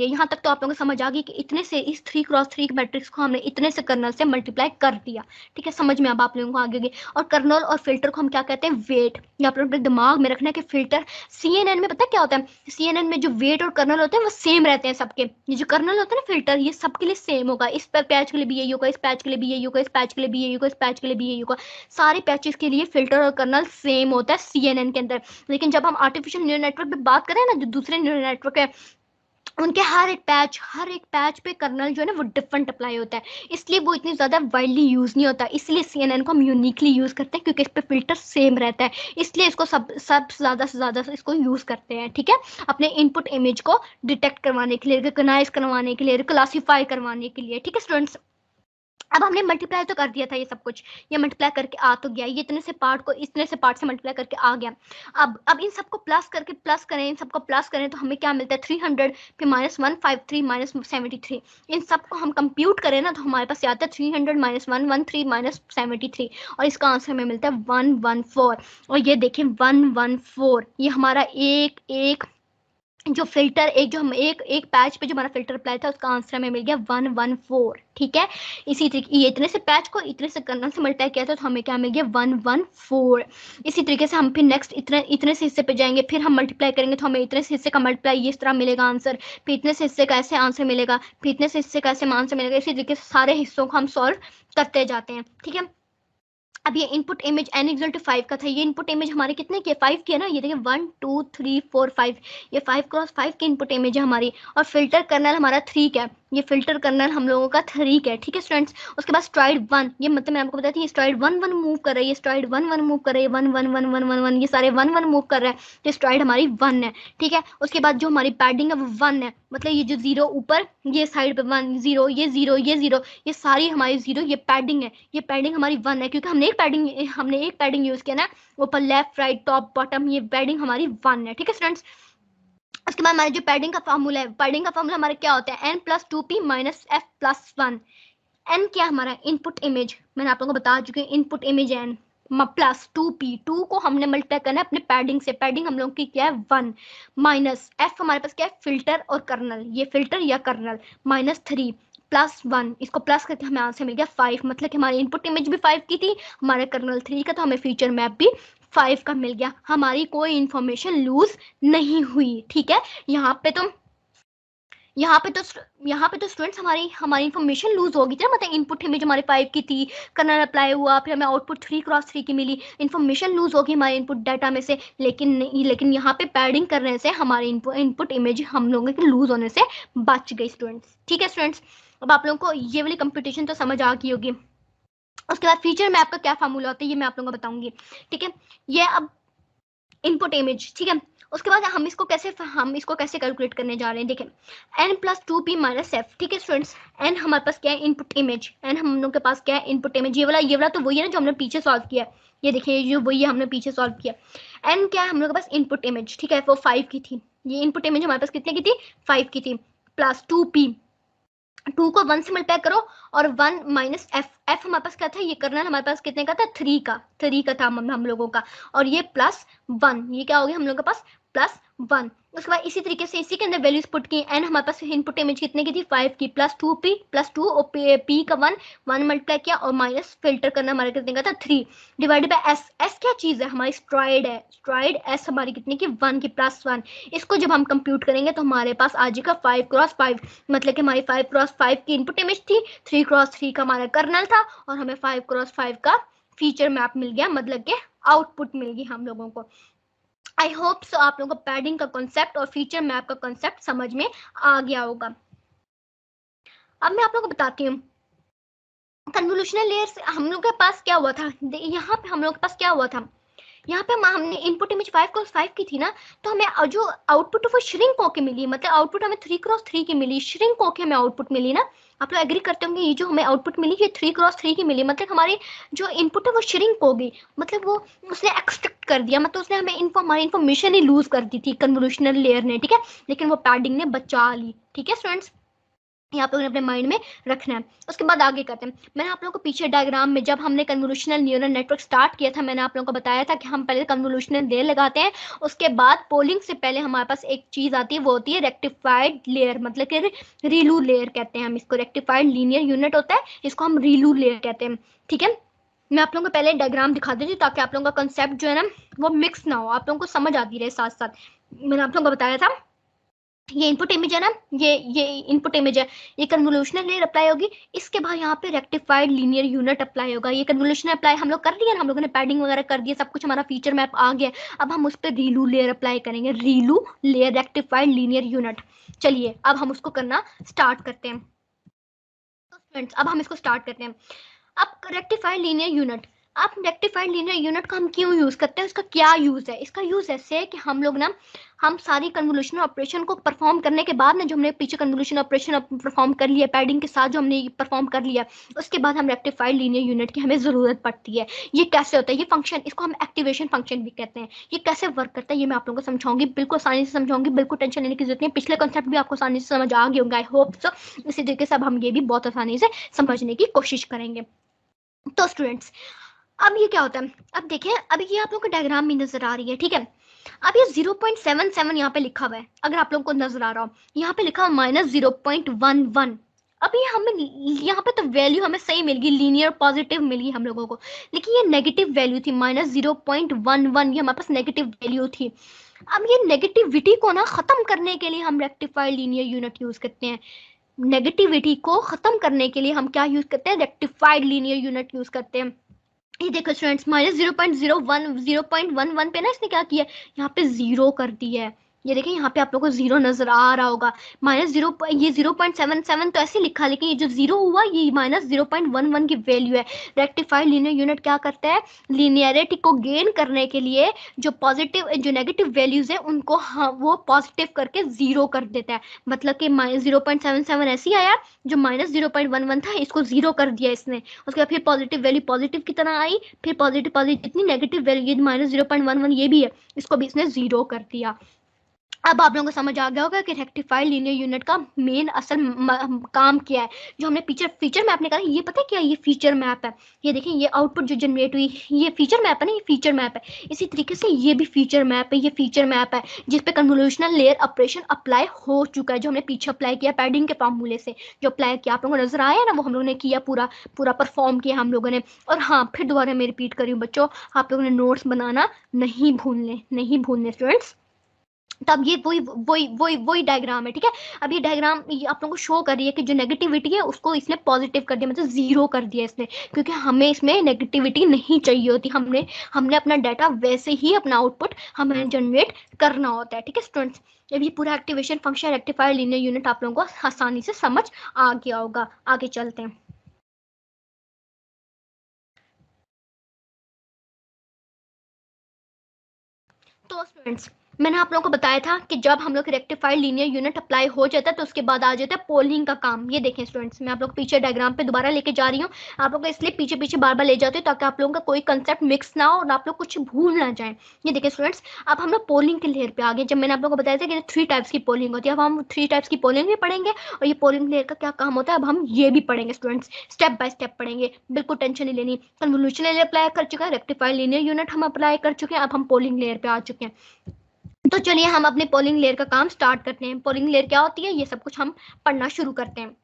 यहाँ तक तो आप लोगों को समझ आ गई कि इतने से इस 3x3 मैट्रिक्स को हमने इतने से कर्नल से मल्टीप्लाई कर दिया। ठीक है, समझ में अब आप लोगों को आगे गई। और कर्नल और फिल्टर को हम क्या कहते हैं, वेट। ये आप लोगों के दिमाग में रखना है कि फिल्टर CNN में पता क्या होता है, CNN में जो वेट और कर्नल होते हैं वो सेम रहते हैं सबके। ये जो कर्नल होता है ना फिल्टर, ये सबके लिए सेम होगा, इस पैच के लिए भी यही होगा, इस पैच के लिए भी यही होगा, इस पैच के लिए भी यही होगा, इस पैच के लिए भी यही होगा, सारे पैचेस के लिए फिल्टर और कर्नल सेम होता है CNN के अंदर। लेकिन जब हम आर्टिफिशियल न्यूरल नेटवर्क पे बात करें ना, जो दूसरे न्यूरल नेटवर्क है उनके हर एक पैच पे कर्नल जो है ना वो डिफरेंट अप्लाई होता है, इसलिए वो इतनी ज़्यादा वाइडली यूज़ नहीं होता, इसलिए CNN को हम यूनिकली यूज़ करते हैं क्योंकि इस पे फिल्टर सेम रहता है, इसलिए इसको सब ज़्यादा से ज़्यादा इसको यूज़ करते हैं, ठीक है, अपने इनपुट इमेज को डिटेक्ट करवाने के लिए, रिकॉग्नाइज करवाने के लिए, क्लासीफाई करवाने के लिए, ठीक है स्टूडेंट्स। अब हमने मल्टीप्लाई तो कर दिया था ये सब कुछ, ये मल्टीप्लाई करके आ तो गया, ये इतने से पार्ट को इतने से पार्ट से मल्टीप्लाई करके आ गया। अब इन सबको प्लस करके प्लस करें, इन सबको प्लस करें तो हमें क्या मिलता है 300, फिर -153 -73, इन सबको हम कंप्यूट करें ना तो हमारे पास आता है 300 -113 -73, और इसका आंसर हमें मिलता है 114। और ये देखें 114, ये हमारा एक एक जो फिल्टर एक जो हम एक पैच पे जो हमारा फिल्टर अप्लाई था उसका आंसर हमें मिल गया 114, ठीक है। इसी तरीके ये इतने से पैच को इतने से कर्नल से मल्टीप्लाई किया था तो हमें क्या मिल गया 114। इसी तरीके से हम फिर नेक्स्ट इतने इतने से हिस्से पे जाएंगे, फिर हम मल्टीप्लाई करेंगे तो हमें इतने से हिस्से का मल्टीप्लाई इस तरह मिलेगा आंसर, फिर इतने से हिस्से का ऐसे आंसर मिलेगा, फिर इतने से हिस्से का ऐसे आंसर मिलेगा, इसी तरीके से सारे हिस्सों को हम सॉल्व करते जाते हैं, ठीक है। अब ये input image n equal to 5 का था, ये इनपुट इमेज हमारे कितने के 5 के है ना, ये देखिए 1 2 3 4 5, ये 5 क्रॉस 5 की इनपुट इमेज है हमारी, और फिल्टर कर्नल हमारा 3 का है, ये फिल्टर कर्नल हम लोगों का 3 का है, ठीक है स्टूडेंट्स। उसके बाद स्ट्राइड 1, ये मतलब मैं आपको बताती हूँ, ये स्ट्राइड 1 1 मूव कर रही है, स्ट्राइड 1 1 मूव कर रही है, 1 1 1 1 1 1, ये सारे 1 1 मूव कर रहे हैं, तो स्ट्राइड हमारी 1 है, ठीक है। उसके बाद जो हमारी पैडिंग है वो 1 है, मतलब ये जो 0 ऊपर ये साइड पे 1 0, ये 0 ये 0, ये सारी हमारी 0, ये पैडिंग है, ये पैडिंग हमारी 1 है क्योंकि हमने एक पैडिंग यूज किया ना, ऊपर लेफ्ट राइट टॉप बॉटम, ये पैडिंग हमारी 1 है, ठीक है स्टूडेंट्स। उसके बाद हमारे जो पैडिंग का फॉर्मूला है, पैडिंग का फॉर्मूला हमारा क्या होता है, n + 2p - f + 1। n क्या हमारा इनपुट इमेज, मैंने आप लोगों को बता चुकी हूँ, input image n plus 2p, 2 को हमने मल्टीप्लाई करना है अपने पैडिंग से, पैडिंग हम लोग की क्या है 1, माइनस f हमारे पास क्या है फिल्टर और कर्नल, ये फिल्टर या कर्नल, -3 + 1, इसको प्लस करके हमें आंसर मिल गया 5, मतलब कि हमारी इनपुट इमेज भी 5 की थी, हमारे कर्नल 3 का, तो हमें फीचर मैप भी 5 का मिल गया, हमारी कोई इंफॉर्मेशन लूज नहीं हुई, ठीक है। यहाँ पे तो यहाँ पे तो स्टूडेंट्स हमारी हमारी इन्फॉर्मेशन लूज होगी थी ना, मतलब इनपुट इमेज हमारे 5 की थी, कर्नल अप्लाई हुआ, फिर हमें आउटपुट 3 × 3 की मिली, इन्फॉर्मेशन लूज होगी हमारे इनपुट डाटा में से, लेकिन यहाँ पे पैडिंग करने से हमारी इनपुट इमेज हम लोगों की लूज होने से बच गई स्टूडेंट्स, ठीक है स्टूडेंट्स। अब आप लोगों को ये वाली कंप्यूटेशन तो समझ आ गई होगी। उसके बाद फीचर मैप का क्या फार्मूला होता है ये मैं आप लोगों को बताऊंगी, ठीक है। ये अब इनपुट इमेज, ठीक है। उसके बाद हम इसको कैसे कैलकुलेट करने जा रहे हैं, देखिए n + 2p - f, ठीक है स्टूडेंट्स। n हमारे पास क्या है इनपुट इमेज, n हम लोग के पास क्या है इनपुट इमेज, ये वाला तो वही है ना जो हमने पीछे सॉल्व किया है, ये देखिए ये जो वही है हमने पीछे सॉल्व किया। n क्या है हम लोग के पास इनपुट इमेज, ठीक है, वो 5 की थी, ये इनपुट इमेज हमारे पास कितने की थी 5 की थी, प्लस 2p, 2 को 1 से मल्टीप्लाई करो, और 1 - f हमारे पास क्या था, ये कर्नल हमारे पास कितने का था 3 का था हम लोगों का, और ये +1, ये क्या हो गया हम लोगों के पास +1। उसके बाद इसी तरीके से इसी के अंदर वैल्यूज पुट की, n हमारे पास इनपुट इमेज कितने की थी 5 की, +2p +2 और p का 1 मल्टीप्लाई किया, और माइनस फिल्टर करना हमारे कितने का था 3, डिवाइडेड बाय s क्या चीज है हमारी स्ट्राइड है, स्ट्राइड s हमारी कितने की 1 की, +1। इसको जब हम कंप्यूट करेंगे तो हमारे पास आ जाएगा 5 × 5, मतलब कि हमारी 5 × 5 की इनपुट इमेज थी, 3 × 3 का हमारा कर्नल था, और हमें 5 × 5 का फीचर मैप मिल गया, मतलब कि आउटपुट मिल गई हम लोगों को। आई होप सो आप लोगों को पैडिंग का कॉन्सेप्ट और फीचर मैप का कॉन्सेप्ट समझ में आ गया होगा। अब मैं आप लोगों को बताती हूँ कन्वोल्यूशनल लेयर्स हम लोग के पास क्या हुआ था, यहाँ पे हम लोग के पास क्या हुआ था, यहाँ पे हमने इनपुट इमेज 5 × 5 की थी ना, तो हमें जो आउटपुट वो श्रिंक होके मिली, मतलब आउटपुट हमें 3 × 3 की मिली, श्रिंक होके हमें आउटपुट मिली ना। आप लोग एग्री करते होंगे ये जो हमें आउटपुट मिली ये 3 × 3 की मिली, मतलब हमारी जो इनपुट है वो श्रिंक हो गई, मतलब वो उसने एक्सट्रैक्ट कर दिया, मतलब उसने हमें हमारी इन्फॉर्मेशन ही लूज कर दी थी कन्वोल्यूशनल लेयर ने, ठीक है, लेकिन वो पैडिंग ने बचा ली, ठीक है स्टूडेंट्स, ये आप लोगों ने अपने माइंड में रखना है। उसके बाद आगे करते हैं, मैंने आप लोगों को पीछे डायग्राम में जब हमने कन्वोल्यूशनल न्यूरल नेटवर्क स्टार्ट किया था, मैंने आप लोगों को बताया था कि हम पहले कन्वोल्यूशनल लेयर लगाते हैं, उसके बाद पोलिंग से पहले हमारे पास एक चीज आती है, वो होती है रेक्टिफाइड लेयर, मतलब कि रीलू लेयर कहते हैं हम इसको, रेक्टिफाइड लीनियर यूनिट होता है, इसको हम रीलू लेयर कहते हैं, ठीक है। मैं आप लोगों को पहले डायग्राम दिखा देती हूँ ताकि आप लोगों का कंसेप्ट जो है ना वो मिक्स ना हो, आप लोगों को समझ आती रहे साथ साथ। मैंने आप लोगों को बताया था ये इनपुट इमेज है ना, ये इनपुट इमेज है, ये कन्वोल्यूशनल लेयर अप्लाई होगी। इसके बाद यहाँ पे रेक्टिफाइड लीनियर यूनिट अप्लाई होगा। ये कन्वोल्यूशन अप्लाई हम लोग कर दिया ना, हम लोगों ने पैडिंग वगैरह कर दिया, सब कुछ हमारा फीचर मैप आ गया। अब हम उस पर रीलू लेयर अप्लाई करेंगे, रीलू लेयर रेक्टिफाइड लीनियर यूनिट। चलिए अब हम उसको करना स्टार्ट करते हैं। तो फ्रेंड्स अब हम इसको स्टार्ट करते हैं। अब रेक्टिफाइड लीनियर यूनिट, आप रेक्टिफाइड लीनियर यूनिट को हम क्यों यूज करते हैं, इसका क्या यूज है? इसका यूज ऐसे है कि हम लोग ना, हम सारी कन्वोल्यूशन ऑपरेशन को परफॉर्म करने के बाद ना, जो हमने पीछे कन्वोल्यूशन ऑपरेशन परफॉर्म कर लिया पैडिंग के साथ, जो हमने परफॉर्म कर लिया, उसके बाद हम रेक्टिफाइड लीनियर यूनिट की हमें जरूरत पड़ती है। ये कैसे होता है, ये फंक्शन, इसको हम एक्टिवेशन फंक्शन भी कहते हैं। ये कैसे वर्क करता है ये मैं आप लोगों को समझाऊंगी, बिल्कुल आसानी से समझाऊंगी, बिल्कुल टेंशन लेने की जरूरत नहीं। पिछले कॉन्सेप्ट भी आपको आसानी से समझ आ गए होंगे, आई होप सो। इसी तरीके से अब हम ये भी बहुत आसानी से समझने की कोशिश करेंगे। तो स्टूडेंट्स अब ये क्या होता है, अब देखिए, अब ये आप लोगों को डायग्राम में नजर आ रही है, ठीक है। अब ये 0.77 यहाँ पे लिखा हुआ है, अगर आप लोगों को नजर आ रहा हो, यहाँ पे लिखा हुआ -0.11। अब ये हमें यहाँ पे तो वैल्यू हमें सही मिल गई, लीनियर पॉजिटिव मिली हम लोगों को, लेकिन ये नेगेटिव वैल्यू थी -0.11, ये हमारे पास नेगेटिव वैल्यू थी। अब ये नेगेटिविटी को ना खत्म करने के लिए हम रेक्टिफाइड लीनियर यूनिट यूज करते हैं। नेगेटिविटी को खत्म करने के लिए हम क्या यूज करते हैं, रेक्टिफाइड लीनियर यूनिट यूज करते हैं। ये देखो स्टूडेंट्स, -0.01 पे ना इसने क्या किया, यहाँ पे जीरो कर दिया है। ये देखिए यहाँ पे आप लोगों को जीरो नजर आ रहा होगा। -0, ये 0.77 तो ऐसे लिखा, लेकिन ये जो जीरो हुआ ये -0.11 की वैल्यू है। रेक्टिफाइड लीनियर यूनिट क्या करता है, लीनियरिटी को गेन करने के लिए जो पॉजिटिव जो नेगेटिव वैल्यूज है उनको वो पॉजिटिव करके जीरो कर देता है। मतलब कि -0.77 ऐसे ही आया, जो -0.11 था इसको जीरो कर दिया इसने। उसके बाद फिर पॉजिटिव वैल्यू पॉजिटिव की तरह आई, फिर पॉजिटिव पॉजिटिव जितनी नेगेटिव वैल्यू -0.11 ये भी है, इसको भी इसने जीरो कर दिया। अब आप लोगों को समझ आ गया होगा कि रेक्टिफाइड लीनियर यूनिट का मेन असल काम क्या है। जो हमने फीचर मैप निकाला, ये पता है क्या, ये फीचर मैप है। ये देखिए ये आउटपुट जो जनरेट हुई, ये फीचर मैप है ना, ये फीचर मैप है। इसी तरीके से ये भी फीचर मैप है, ये फीचर मैप है जिसपे कन्वोल्यूशनल लेयर ऑपरेशन अप्लाई हो चुका है, जो हमने पीछे अप्लाई किया पैडिंग के फार्मूले से, जो अप्लाई किया आप लोगों को नजर आया ना, वो हम लोगों ने किया, पूरा पूरा परफॉर्म किया हम लोगों ने। और हाँ, फिर दोबारा मैं रिपीट कर रही हूँ बच्चों, आप लोगों ने नोट्स बनाना नहीं भूलने स्टूडेंट्स। तब ये वही डायग्राम है, ठीक है। अब ये डायग्राम आप लोगों को शो कर रही है कि जो नेगेटिविटी है उसको इसने पॉजिटिव कर दिया, मतलब जीरो कर दिया इसने, क्योंकि हमें इसमें नेगेटिविटी नहीं चाहिए होती। हमने अपना डाटा वैसे ही, अपना आउटपुट हमें जनरेट करना होता है, ठीक है स्टूडेंट्स। अब ये पूरा activation function rectified linear unit आप लोगों को आसानी से समझ आ गया होगा। आगे चलते हैं। तो स्टूडेंट्स मैंने आप लोगों को बताया था कि जब हम लोग रेक्टिफाइड लीनियर यूनिट अप्लाई हो जाता है तो उसके बाद आ जाता है पोलिंग का काम। ये देखें स्टूडेंट्स, मैं आप लोग पीछे डायग्राम पे दोबारा लेके जा रही हूँ, आप लोग इसलिए पीछे पीछे बार बार ले जाते हो ताकि आप लोगों का कोई कंसेप्ट मिक्स ना हो और आप लोग कुछ भूल ना जाए। ये देखिए स्टूडेंट्स, अब हम लोग पोलिंग के लेयर पे आ गए। जब मैंने आप लोगों को बताया था कि 3 टाइप्स की पोलिंग होती है, अब हम 3 टाइप्स की पोलिंग भी पढ़ेंगे और ये पोलिंग लेयर का क्या काम होता है अब हम ये भी पढ़ेंगे स्टूडेंट्स, स्टेप बाय स्टेप पढ़ेंगे, बिल्कुल टेंशन नहीं लेनी। कन्वोल्यूशनल लेयर अप्लाई कर चुका है, रेक्टिफाइड लीनियर यूनिट हम अप्लाई कर चुके हैं, अब हम पोलिंग लेयर पे आ चुके हैं। तो चलिए हम अपने पोलिंग लेयर का काम स्टार्ट करते हैं। पोलिंग लेयर क्या होती है ये सब कुछ हम पढ़ना शुरू करते हैं,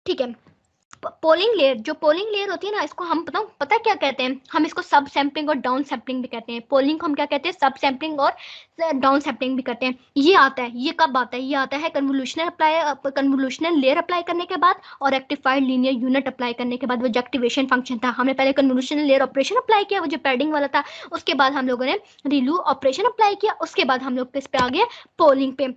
ठीक है। पोलिंग लेयर, जो पोलिंग लेयर होती है ना, इसको हम पता क्या कहते हैं, हम इसको सब सैम्पलिंग और डाउन सैम्पलिंग भी कहते हैं। पोलिंग को हम क्या कहते हैं, सब सैम्पलिंग और डाउन सैम्पलिंग भी करते हैं। ये आता है, ये कब आता है, ये आता है कन्वोल्यूशनल लेयर अप्लाई करने के बाद और रेक्टिफाइड लीनियर यूनिट अप्लाई करने के बाद। वो जो एक्टिवेशन फंक्शन था, हमने पहले कन्वोल्यूशनल लेयर ऑपरेशन अप्लाई किया, वो जो पैडिंग वाला था, उसके बाद हम लोगों ने रिलू ऑपरेशन अप्लाई किया, उसके बाद हम लोग किस पे आ गए, पोलिंग पे,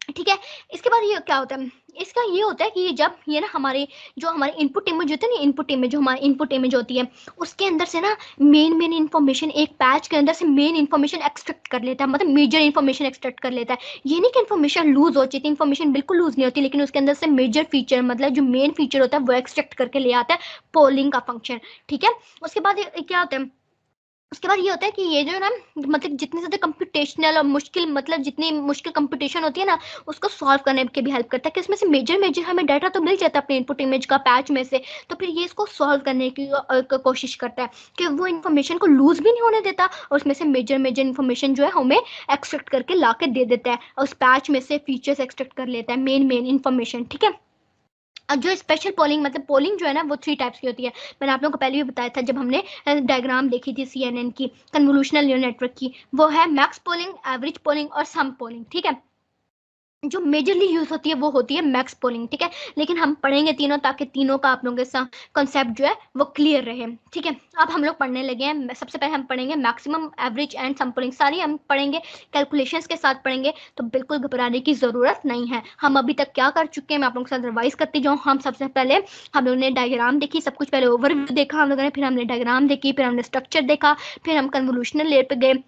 ठीक है। इसके बाद ये क्या होता है, इसका ये होता है कि ये जब ये ना हमारे जो हमारे इनपुट इमेज होते हैं ना, इनपुट इमेज जो हमारी इनपुट इमेज होती है, उसके अंदर से ना मेन इन्फॉर्मेशन, एक पैच के अंदर से मेन इन्फॉर्मेशन एक्सट्रैक्ट कर लेता है, मतलब मेजर इन्फॉर्मेशन एक्सट्रैक्ट कर लेता है। ये नहीं कि इन्फॉर्मेशन लूज हो चाहिए, इन्फॉर्मेशन बिल्कुल लूज नहीं होती, लेकिन उसके अंदर से मेजर फीचर, मतलब जो मेन फीचर होता है वो एक्सट्रैक्ट करके ले आता है पोलिंग का फंक्शन, ठीक है। उसके बाद क्या होता है, उसके बाद ये होता है कि ये जो ना, मतलब जितनी ज़्यादा कंप्यूटेशनल और मुश्किल, मतलब जितनी मुश्किल कंप्यूटेशन होती है ना, उसको सॉल्व करने के भी हेल्प करता है कि इसमें से मेजर हमें डाटा तो मिल जाता है अपने इनपुट इमेज का पैच में से, तो फिर ये इसको सॉल्व करने की कोशिश करता है कि वो इन्फॉर्मेशन को लूज भी नहीं होने देता और उसमें से मेजर इन्फॉर्मेशन जो है हमें एक्सट्रैक्ट करके ला के दे देता है और उस पैच में से फीचर्स एक्सट्रैक्ट कर लेता है, मेन इन्फॉर्मेशन, ठीक है। जो स्पेशल पोलिंग, मतलब पोलिंग जो है ना वो 3 टाइप्स की होती है। मैंने आप लोगों को पहले भी बताया था जब हमने डायग्राम देखी थी CNN की, कन्वोल्यूशनल न्यूरल नेटवर्क की, वो है मैक्स पोलिंग, एवरेज पोलिंग और सम पोलिंग, ठीक है। जो मेजरली यूज होती है वो होती है मैक्स पोलिंग, ठीक है। लेकिन हम पढ़ेंगे तीनों ताकि तीनों का आप लोगों के कॉन्सेप्ट जो है वो क्लियर रहे, ठीक है। अब हम लोग पढ़ने लगे हैं। सबसे पहले हम पढ़ेंगे maximum, average and sum pooling, सारी हम पढ़ेंगे, कैलकुलेशंस के साथ पढ़ेंगे, तो बिल्कुल घबराने की जरूरत नहीं है। हम अभी तक क्या कर चुके हैं मैं आप लोगों के साथ रिवाइज करती जाऊँ। हम सबसे पहले हम लोगों ने डायग्राम देखी, सब कुछ पहले ओवरव्यू देखा हम लोगों ने, फिर हमने डायग्राम देखी, फिर हमने स्ट्रक्चर देखा, फिर हम कन्वोल्यूशनल लेयर पे गए।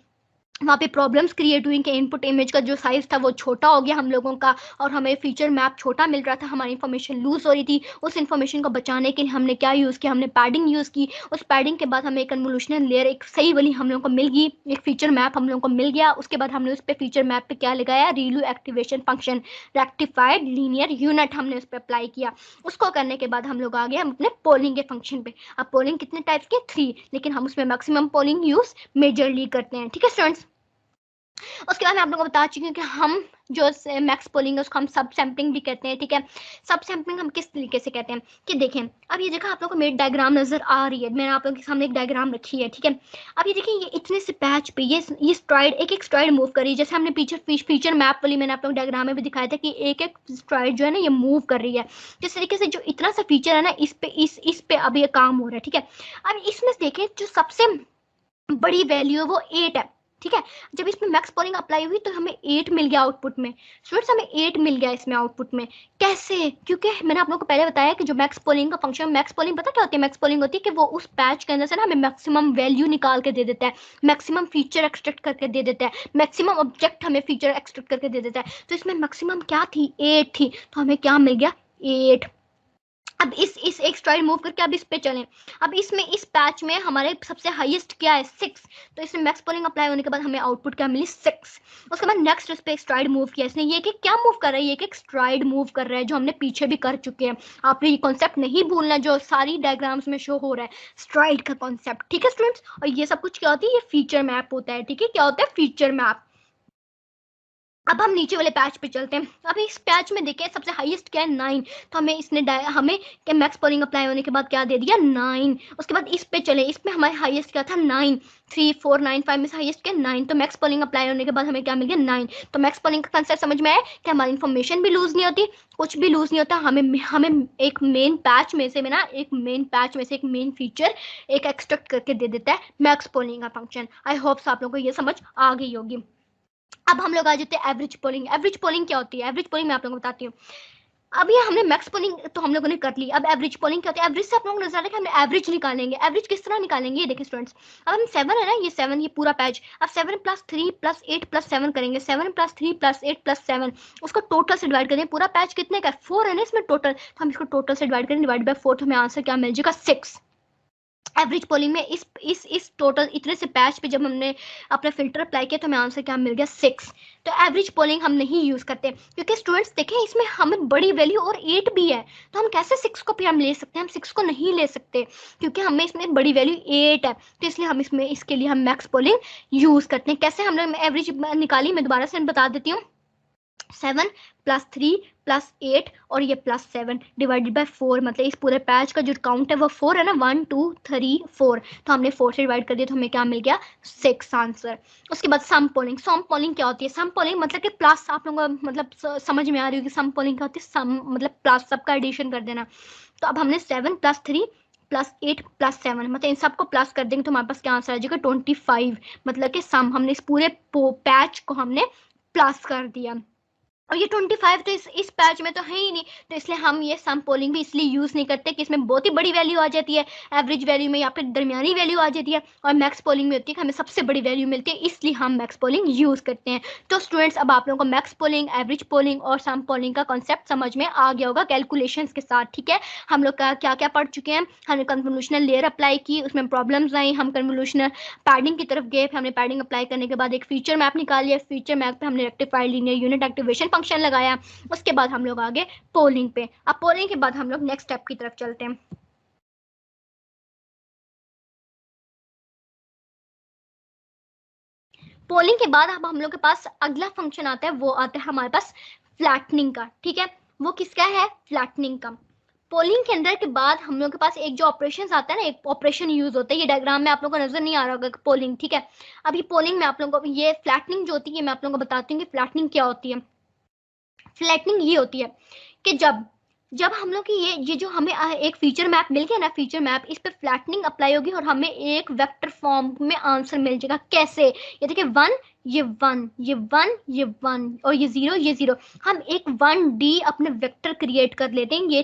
वहाँ पे प्रॉब्लम्स क्रिएट हुई कि इनपुट इमेज का जो साइज था वो छोटा हो गया हम लोगों का, और हमें फीचर मैप छोटा मिल रहा था, हमारी इन्फॉर्मेशन लूज हो रही थी। उस इन्फॉर्मेशन को बचाने के लिए हमने क्या यूज़ किया, हमने पैडिंग यूज़ की। उस पैडिंग के बाद हमें कन्वोल्यूशनल लेयर एक सही वाली हम लोगों को मिल गई, एक फीचर मैप हम लोगों को मिल गया। उसके बाद हमने उस पर फीचर मैप पे क्या लगाया, ReLU activation function, rectified linear unit हमने उस पर अप्लाई किया। उसको करने के बाद हम लोग आ गए हम अपने पोलिंग के फंक्शन पे। अब पोलिंग कितने टाइप्स के, 3, लेकिन हम उसमें मैक्सिमम पोलिंग यूज मेजरली करते हैं, ठीक है स्टूडेंट्स। उसके बाद मैं आप लोगों को बता चुकी हूँ कि हम जो मैक्स पोलिंग है उसको हम सब सैम्पलिंग भी कहते हैं, ठीक है। सब सैम्पलिंग हम किस तरीके से कहते हैं कि देखें, अब ये जगह आप लोगों को मेरी डायग्राम नजर आ रही है, मैंने आप लोगों के सामने एक डायग्राम रखी है, ठीक है। अब ये देखिए, ये इतने से पैच पे ये स्ट्राइड, एक एक स्ट्राइड मूव कर रही है। जैसे हमने फीचर मैप वाली मैंने आप लोगों को डायग्राम में भी दिखाया था कि एक एक स्ट्राइड जो है ना ये मूव कर रही है। जिस तरीके से जो इतना सा फीचर है ना, इस पे अब ये काम हो रहा है, ठीक है। अब इसमें देखें जो सबसे बड़ी वैल्यू है वो 8 है, ठीक है। जब इसमें मैक्स पोलिंग अप्लाई हुई तो हमें 8 मिल गया आउटपुट में। स्टूडेंट्स हमें 8 मिल गया इसमें आउटपुट में, कैसे? क्योंकि मैंने आप लोगों को पहले बताया कि जो मैक्स पोलिंग का फंक्शन, मैक्स पोलिंग पता क्या होती है? मैक्स पोलिंग होती है कि वो उस पैच के अंदर से ना हमें मैक्सिमम वैल्यू निकाल के दे देता है, मैक्सिमम फीचर एक्सट्रैक्ट करके दे देता है, मैक्सिमम ऑब्जेक्ट हमें फीचर एक्सट्रैक्ट करके दे देता है। तो इसमें मैक्सिमम क्या थी, 8 थी, तो हमें क्या मिल गया, 8। अब इस एक स्ट्राइड मूव करके अब इस पे चलें। अब इसमें इस पैच में हमारे सबसे हाईएस्ट क्या है, 6। तो इसमें मैक्स पोलिंग अप्लाई होने के बाद हमें आउटपुट क्या मिली, 6। उसके बाद नेक्स्ट इस पे एक स्ट्राइड मूव किया इसने, ये कि क्या मूव कर रहा है, ये एक स्ट्राइड मूव कर रहा है जो हमने पीछे भी कर चुके हैं। आपने ये कॉन्सेप्ट नहीं भूलना जो सारी डायग्राम्स में शो हो रहा है, स्ट्राइड का कॉन्सेप्ट, ठीक है स्टूडेंट्स। और ये सब कुछ क्या होती है, ये फीचर मैप होता है, ठीक है। क्या होता है, फीचर मैप। अब हम नीचे वाले पैच पे चलते हैं। अब इस पैच में देखें सबसे हाईएस्ट क्या है, 9। तो हमें इसने हमें क्या मैक्स पोलिंग अप्लाई होने के बाद क्या दे दिया, 9। उसके बाद इस पे चले, इसमें हमारे हाईएस्ट क्या था, 9। 3 4 9 5 में से हाईएस्ट क्या, 9। तो मैक्स पोलिंग अप्लाई होने के बाद हमें क्या मिल गया, 9। तो मैक्स पोलिंग का कंसेप्ट समझ में आया कि हमारी इन्फॉर्मेशन भी लूज नहीं होती, कुछ भी लूज नहीं होता। हमें हमें एक मेन पैच में से एक मेन फीचर एक एक्सट्रैक्ट करके दे देता है मैक्स पोलिंग का फंक्शन। आई होप आप लोगों को ये समझ आ गई होगी। अब हम लोग आ जाते हैं एवरेज पोलिंग। एवरेज पोलिंग क्या होती है, एवरेज पोलिंग मैं आप लोगों को बताती हूँ। अब ये हमने मैक्स पोलिंग तो हम लोगों ने कर ली, अब एवरेज पोलिंग क्या होती है। एवरेज से आप लोगों को नजर आ रहा है कि हमने एवरेज निकालेंगे। एवरेज किस तरह निकालेंगे, ये देखिए स्टूडेंट्स। अब हम 7 है ना, ये 7, ये पूरा पैच, अब 7 प्लस 3 प्लस 8 प्लस 7 करेंगे। 7 प्लस 3 प्लस 8 प्लस 7, उसको टोटल से डिवाइड करेंगे। पूरा पैच कितने का, 4 है ना इसमें टोटल, तो हम इसको टोटल से डिवाइड करेंगे, डिवाइड बाय 4, तो हमें आंसर क्या मिल जाएगा, 6। एवरेज पोलिंग में इस टोटल इतने से पैच पे जब हमने अपना फिल्टर अप्लाई किया तो हमें आंसर क्या मिल गया, 6। तो एवरेज पोलिंग हम नहीं यूज करते क्योंकि स्टूडेंट्स देखें इसमें हमें बड़ी वैल्यू और 8 भी है, तो हम कैसे 6 को भी हम ले सकते हैं, हम 6 को नहीं ले सकते क्योंकि हमें इसमें बड़ी वैल्यू 8 है। तो इसलिए हम इसमें इसके लिए हम मैक्स पोलिंग यूज करते हैं। कैसे हमने एवरेज निकाली, मैं दोबारा से बता देती हूँ। 7 प्लस 3 प्लस 8 और ये प्लस 7 डिवाइडेड बाय 4, मतलब इस पूरे पैच का जो काउंट है वो 4 है ना, 1 2 3 4, तो हमने 4 से डिवाइड कर दिया तो हमें क्या मिल गया, 6 आंसर। उसके बाद सम पोलिंग। सम पोलिंग क्या होती है, सम पोलिंग मतलब कि प्लस, आप लोगों को मतलब समझ में आ रही होगी सम पोलिंग क्या होती है, सम मतलब प्लस, सबका एडिशन कर देना। तो अब हमने 7 प्लस 3 प्लस 8 प्लस 7, मतलब इन सबको प्लस कर देंगे तो हमारे पास क्या आंसर आ जाएगा, 25। मतलब कि सम हमने इस पूरे पैच को हमने प्लस कर दिया। और ये 25 तो इस पैच में तो है ही नहीं, तो इसलिए हम ये सम पोलिंग भी इसलिए यूज नहीं करते कि इसमें बहुत ही बड़ी वैल्यू आ जाती है एवरेज वैल्यू में, या फिर दरमियानी वैल्यू आ जाती है। और मैक्स पोलिंग में होती है कि हमें सबसे बड़ी वैल्यू मिलती है, इसलिए हम मैक्स पोलिंग यूज करते हैं। तो स्टूडेंट्स अब आप लोगों को मैक्स पोलिंग, एवरेज पोलिंग और सम पोलिंग का कॉन्सेप्ट समझ में आ गया होगा कैलकुलेशन के साथ, ठीक है। हम लोग का क्या क्या पढ़ चुके हैं, हमने कन्वोल्यूशनल लेयर अप्लाई की, उसमें प्रॉब्लम्स आई, हम कन्वोल्यूशनल पैडिंग की तरफ गए, हमने पैडिंग अप्लाई करने के बाद एक फीचर मैप निकाल लिया, फीचर मैप पे हमने rectified linear unit activation function लगाया। उसके बाद हम लोग आगे पोलिंग पे। अब पोलिंग के बाद हम लोग नेक्स्ट स्टेप की तरफ चलते हैं। पोलिंग के बाद अब हम लोग के पास अगला फंक्शन आता है, वो आता है हमारे पास फ्लैटनिंग का, ठीक है। वो किसका है, फ्लैटनिंग का। पोलिंग के अंदर के बाद हम लोग के पास एक जो ऑपरेशन आता है ना, एक ऑपरेशन यूज होता है, ये डायग्राम में आप लोगों को नजर नहीं आ रहा होगा, पोलिंग, ठीक है। अभी पोलिंग में आप लोगों को ये फ्लैटनिंग जो होती है मैं आप लोगों को बताती हूँ कि फ्लैटनिंग क्या होती है। फ्लैटनिंग ये होती है कि जब जब हम लोग की ये जो हमें एक फीचर मैप मिल गया ना, फीचर मैप, इस पे फ्लैटनिंग अप्लाई होगी और हमें एक वेक्टर फॉर्म में आंसर मिल जाएगा। कैसे? ये देखिए, वन, ये वन, ये वन, ये वन, और ये जीरो, ये जीरो। हम एक 1D अपने वेक्टर क्रिएट कर लेते हैं। ये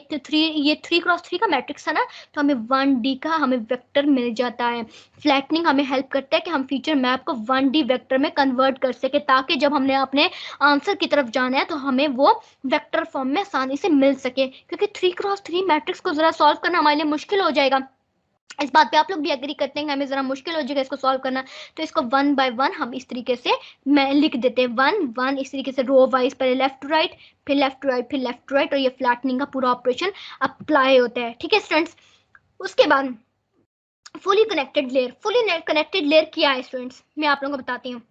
3x3 का मैट्रिक्स है ना, तो हमें 1D का हमें वेक्टर मिल जाता है। फ्लैटनिंग हमें हेल्प करता है कि हम फीचर मैप को 1D वेक्टर में कन्वर्ट कर सके, ताकि जब हमने अपने आंसर की तरफ जाना है तो हमें वो वेक्टर फॉर्म में आसानी से मिल सके, क्योंकि 3x3 मैट्रिक्स को जरा सॉल्व करना हमारे लिए मुश्किल हो जाएगा। इस बात पे आप लोग भी एग्री करते हैं कि हमें जरा मुश्किल हो जाएगा इसको सॉल्व करना। तो इसको 1 बाय 1 हम इस तरीके से मैं लिख देते हैं, 1 1, इस तरीके से रो वाइज, पहले लेफ्ट टू राइट, फिर लेफ्ट टू राइट, फिर लेफ्ट टू राइट, और ये फ्लैटनिंग का पूरा ऑपरेशन अप्लाई होता है। ठीक है स्टूडेंट्स, उसके बाद fully connected layer. Fully connected layer क्या है स्टूडेंट्स, मैं आप लोगों को बताती हूँ।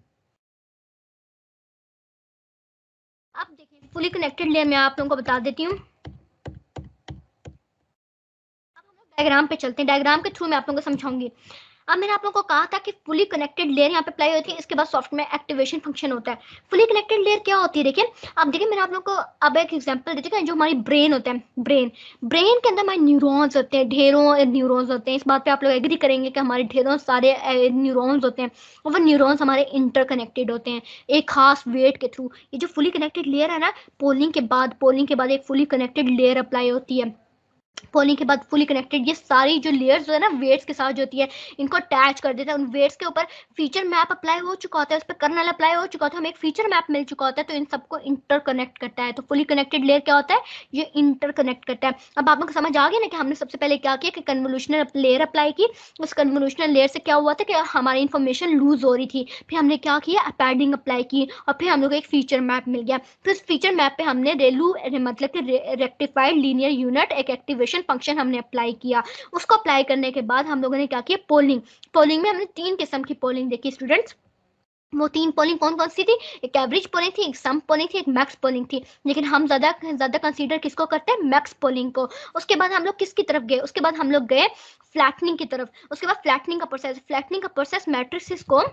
अब देखिए, फुली कनेक्टेड लेयर मैं आप लोगों को बता देती हूँ। डायग्राम पे चलते हैं, डायग्राम के थ्रू मैं आप लोगों को समझाऊंगी। अब मैंने आप लोगों को कहा था कि फुली कनेक्टेड लेयर यहाँ पे अप्लाई होती है, इसके बाद सॉफ्टवेयर एक्टिवेशन फंक्शन होता है। फुली कनेक्टेड लेयर क्या होती है, देखिए अब देखिए, मैंने आप लोगों को अब एक एग्जांपल देती हूँ। जो हमारी ब्रेन होता है, ब्रेन के अंदर हमारे न्यूरॉन्स होते हैं, ढेरों न्यूरॉन्स होते हैं। इस बात पे आप लोग एग्री करेंगे कि हमारे ढेरों सारे न्यूरॉन्स होते हैं, और वो न्यूरॉन्स हमारे इंटरकनेक्टेड होते हैं एक खास वेट के थ्रू। ये जो फुली कनेक्टेड लेयर है ना, पोलिंग के बाद एक फुली कनेक्टेड लेयर अप्लाई होती है। पोलिंग के बाद फुली कनेक्टेड, ये सारी जो लेयर्स जो है ना वेट्स के साथ जो होती है, इनको अटैच कर देता है। उन वेट्स के ऊपर फीचर मैप अप्लाई हो चुका होता है, उस पर कर्नल अप्लाई हो चुका होता है, हमें एक फीचर मैप मिल चुका होता है, तो इन सबको इंटरकनेक्ट करता है। तो फुली कनेक्टेड लेयर क्या होता है, ये इंटरकनेक्ट करता है। अब आप लोग को समझ आ गया ना कि हमने सबसे पहले क्या किया कि कन्वोल्यूशनल लेयर अप्लाई की। उस कन्वोल्यूशनल लेयर से क्या हुआ था कि हमारी इंफॉर्मेशन लूज हो रही थी, फिर हमने क्या किया, पैडिंग अप्लाई की, और फिर हम लोग को एक फीचर मैप मिल गया। फिर इस फीचर मैप पे हमने रेलू मतलब कि रेक्टिफाइड लीनियर यूनिट एक एक्टिवेशन फंक्शन हमने अप्लाई किया। उसको अप्लाई करने के बाद हम लोगों ने क्या किया, पोलिंग। पोलिंग में हमने 3 किस्म की पोलिंग देखी स्टूडेंट्स। वो 3 पोलिंग कौन कौन सी थी, एक एवरेज पोलिंग थी, एक सम पोलिंग थी, एक मैक्स पोलिंग थी। लेकिन हम ज्यादा ज्यादा कंसीडर किसको करते हैं, मैक्स पोलिंग को। उसके बाद हम लोग किसकी तरफ गए, उसके बाद हम लोग गए फ्लैटनिंग की तरफ। उसके बाद फ्लैटनिंग का प्रोसेस मैट्रिक्स को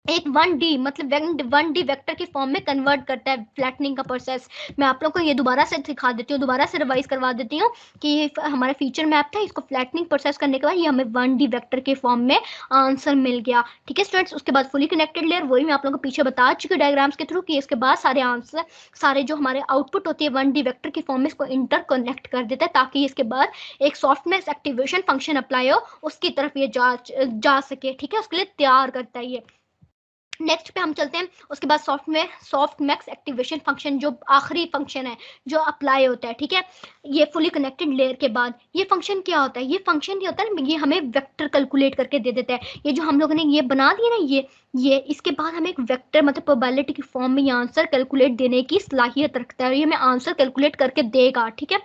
एक 1D मतलब 1D वेक्टर की फॉर्म में कन्वर्ट करता है, फ्लैटनिंग का प्रोसेस। मैं आप लोग को ये दोबारा से दिखा देती हूँ, दोबारा से रिवाइज करवा देती हूँ कि ये हमारा फीचर मैप था, इसको फ्लैटनिंग प्रोसेस करने के बाद ये हमें 1D वेक्टर के फॉर्म में आंसर मिल गया। ठीक है स्टूडेंट्स, उसके बाद फुली कनेक्टेड लेयर, वही मैं आप लोगों को पीछे बता चुकी हूँ डायग्राम्स के थ्रू कि इसके बाद सारे आंसर, सारे जो हमारे आउटपुट होती है 1D वेक्टर की फॉर्म में, इसको इंटरकनेक्ट कर देता है, ताकि इसके बाद एक सॉफ्टनेस एक्टिवेशन फंक्शन अप्लाई हो, उसकी तरफ ये जा सके। ठीक है, उसके लिए तैयार करता है ये। नेक्स्ट पे हम चलते हैं, उसके बाद सॉफ्ट मैक्स एक्टिवेशन फंक्शन, जो आखिरी फंक्शन है जो अप्लाई होता है। ठीक है, ये फुली कनेक्टेड लेयर के बाद ये फंक्शन क्या होता है, ये फंक्शन ये होता है, ये हमें वेक्टर कैलकुलेट करके दे देता है। ये जो हम लोगों ने ये बना दिया ना, ये इसके बाद हमें एक वेक्टर मतलब प्रोबेबिलिटी की फॉर्म में ये आंसर कैलकुलेट देने की सलाहियत रखता है, ये हमें आंसर कैलकुलेट करके देगा। ठीक है,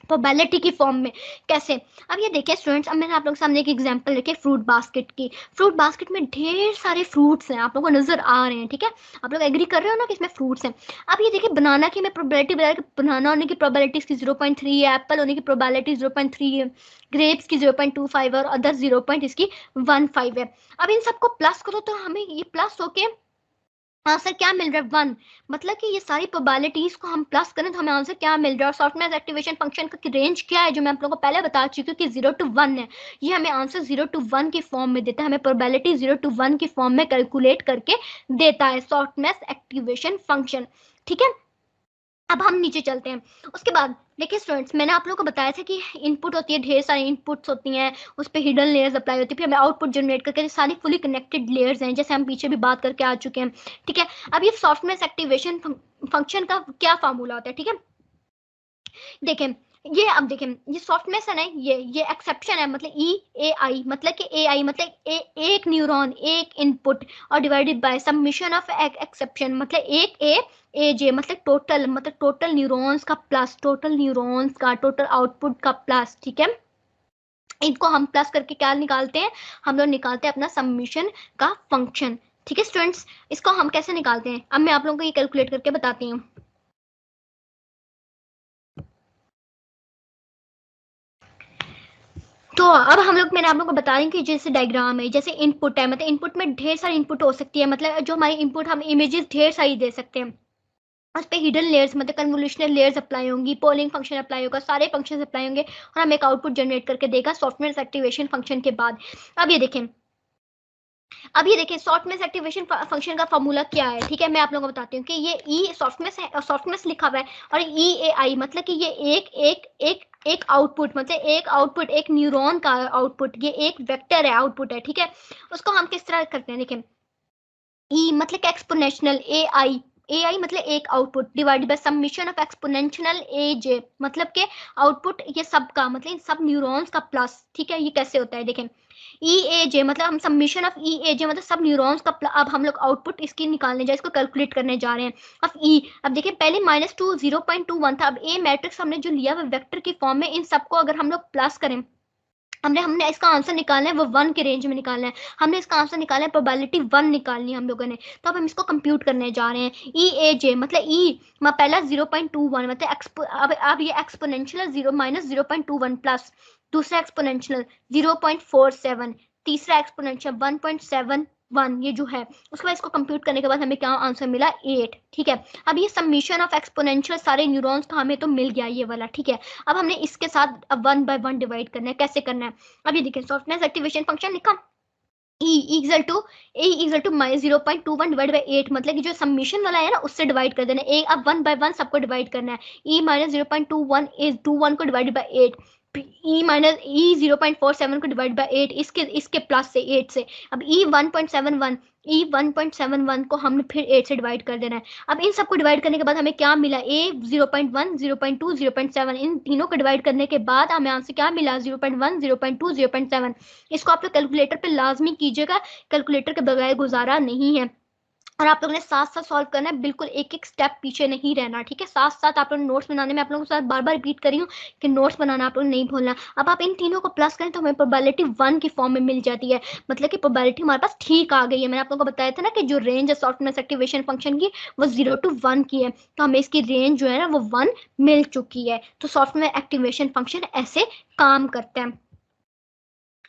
प्रोबेबिलिटी की फॉर्म में। कैसे, अब ये देखिए स्टूडेंट्स, अब मैंने आप लोगों के सामने एक एग्जांपल रखी है फ्रूट बास्केट की। फ्रूट बास्केट में ढेर सारे फ्रूट्स हैं, आप लोगों को नजर आ रहे हैं। ठीक है, आप लोग एग्री कर रहे हो ना कि इसमें फ्रूट्स हैं। अब ये देखिए, बनाना की मैं प्रोबेबिलिटी बता रही, बनाना होने की प्रोबेबिलिटी इसकी 0.3 है, एप्पल होने की प्रोबेबिलिटी 0.3 है, ग्रेप्स की 0.25 है, और अदर 0.15 है। अब इन सबको प्लस करो तो हमें ये प्लस होके आंसर क्या मिल रहा है, 1। मतलब कि ये सारी प्रोबेबिलिटीज को हम प्लस करें तो हमें आंसर क्या मिल रहा है। और सॉफ्टवेयर एक्टिवेशन फंक्शन का रेंज क्या है, जो मैं आप लोगों को पहले बता चुकी हूँ कि 0 to 1 है। ये हमें आंसर 0 to 1 की फॉर्म में देता है, हमें प्रोबेबिलिटी 0 to 1 की फॉर्म में कैलकुलेट करके देता है सॉफ्टनेस एक्टिवेशन फंक्शन। ठीक है, अब हम नीचे चलते हैं। उसके बाद देखिए स्टूडेंट्स, मैंने आप लोगों को बताया था कि इनपुट होती है, ढेर सारी इनपुट्स होती हैं, उस पर हिडन लेयर्स अप्लाई होती है, फिर हमें आउटपुट जनरेट करके सारी फुली कनेक्टेड लेयर्स हैं, जैसे हम पीछे भी बात करके आ चुके हैं। ठीक है, अब ये सॉफ्टवेयर एक्टिवेशन फंक्शन का क्या फार्मूला होता है। ठीक है, देखें, ये अब देखें, ये सॉफ्टनेस है ना, ये एक्सेप्शन है, मतलब EAI, मतलब कि AI मतलब एक न्यूरॉन एक इनपुट, और divided by submission of exception, मतलब एक AJ मतलब टोटल न्यूरॉन्स का प्लस, टोटल आउटपुट का प्लस। ठीक है, इनको हम प्लस करके क्या निकालते हैं, हम लोग निकालते हैं अपना सबमिशन का फंक्शन। ठीक है स्टूडेंट्स, इसको हम कैसे निकालते हैं, अब मैं आप लोगों को ये कैलकुलेट करके बताती हूँ। तो अब हम लोग, मैंने आप लोगों को बता रही हूँ कि जैसे डायग्राम है, जैसे इनपुट है, मतलब इनपुट में ढेर सारी इनपुट हो सकती है, मतलब जो हमारी इनपुट हम इमेजेस ढेर सारी दे सकते हैं। उस पे हिडन लेयर्स मतलब कन्वोल्यूशनल लेयर्स अप्लाई होंगी, पोलिंग फंक्शन अप्लाई होगा, सारे फंक्शन अप्लाई होंगे और हम एक आउटपुट जनरेट करके देगा सॉफ्टवेयर एक्टिवेशन फंक्शन के बाद। अब ये देखें, अब ये देखिए सॉफ्टवेयर एक्टिवेशन फंक्शन का फॉर्मूला क्या है, ठीक है, मैं आप लोगों को बताती हूँ कि ये ई सॉफ्टवेयर लिखा हुआ है और ई ए आई मतलब कि ये एक एक एक एक आउटपुट मतलब एक आउटपुट एक न्यूरॉन का आउटपुट, ये एक वेक्टर है, आउटपुट है, ठीक है। उसको हम किस तरह करते हैं, देखें ई मतलब कि एक्सपोनेंशियल ए आई मतलब एक output divided by summation of exponential a j मतलब के आउटपुट ये सब का मतलब इन सब न्यूरॉन्स का प्लस, ठीक है। ये कैसे होता है देखें, ई ए जे मतलब हम summation of E A j मतलब सब न्यूरॉन्स का अब हम लोग आउटपुट इसकी निकालने जा इसको कैलकुलेट करने जा रहे हैं। अब ई, अब देखिए पहले -2 0.21 था, अब ए मैट्रिक्स हमने जो लिया वो वेक्टर की फॉर्म में, इन सबको अगर हम लोग प्लस करें, हमने हमने इसका आंसर निकालना है वो 1 के रेंज में निकालना है, हमने इसका आंसर निकाला है प्रोबेबिलिटी 1 निकालनी है हम लोगों ने। तो अब हम इसको कंप्यूट करने जा रहे हैं। ई ए जे मतलब ई पहला 0.21 मतलब अब ये एक्सपोनेंशियल 0 -0.21 प्लस दूसरा एक्सपोनेंशियल 0.47 तीसरा एक्सपोनेंशियल 1.71 ये जो है, उसके बाद इसको कंप्यूट करने के बाद हमें क्या आंसर मिला 8, ठीक है। अब ये समीशन ऑफ एक्सपोनेंशियल सारे न्यूरॉन्स का हमें तो मिल गया ये वाला, ठीक है। अब हमने इसके साथ अब 1 बाय 1 डिवाइड करना है, कैसे करना है अब ये देखिए, सॉफ्टनेस एक्टिवेशन फंक्शन लिखा e equal to a equal to minus 0.21 divide by 8 मतलब कि जो समीशन वाला है ना उससे डिवाइड कर देना है। अब 1 बाय 1 सबको डिवाइड करना है। ई माइनस 0.21 इज 21 को डिवाइड बाई 8, ई माइनस ई 0.47 को डिवाइड बाई 8 इसके प्लस से 8 से। अब ई 1.71 ई 1.71 को हमने फिर 8 से डिवाइड कर देना है। अब इन सबको डिवाइड करने के बाद हमें क्या मिला, ए 0.1 0.2 0.7 इन तीनों को डिवाइड करने के बाद हमें आंसर क्या मिला 0.1 0.2 0.7। इसको आप लोग कैलकुलेटर पे लाजमी कीजिएगा, कैलकुलेटर के बगैर गुजारा नहीं है। और आप लोगों ने साथ साथ सॉल्व करना है, बिल्कुल एक एक स्टेप पीछे नहीं रहना, ठीक है। साथ साथ आप लोग नोट्स बनाने में आप लोगों के साथ बार बार रिपीट करी हूँ कि नोट्स बनाना आप लोग नहीं भूलना। अब आप इन तीनों को प्लस करें तो हमें प्रोबेबिलिटी 1 की फॉर्म में मिल जाती है, मतलब कि प्रोबेबिलिटी हमारे पास ठीक आ गई है। मैंने आप लोगों को बताया था ना कि जो रेंज है सॉफ्टनेस एक्टिवेशन फंक्शन की वो 0 to 1 की है, तो हमें इसकी रेंज जो है ना वो 1 मिल चुकी है। तो सॉफ्टवेयर एक्टिवेशन फंक्शन ऐसे काम करते हैं।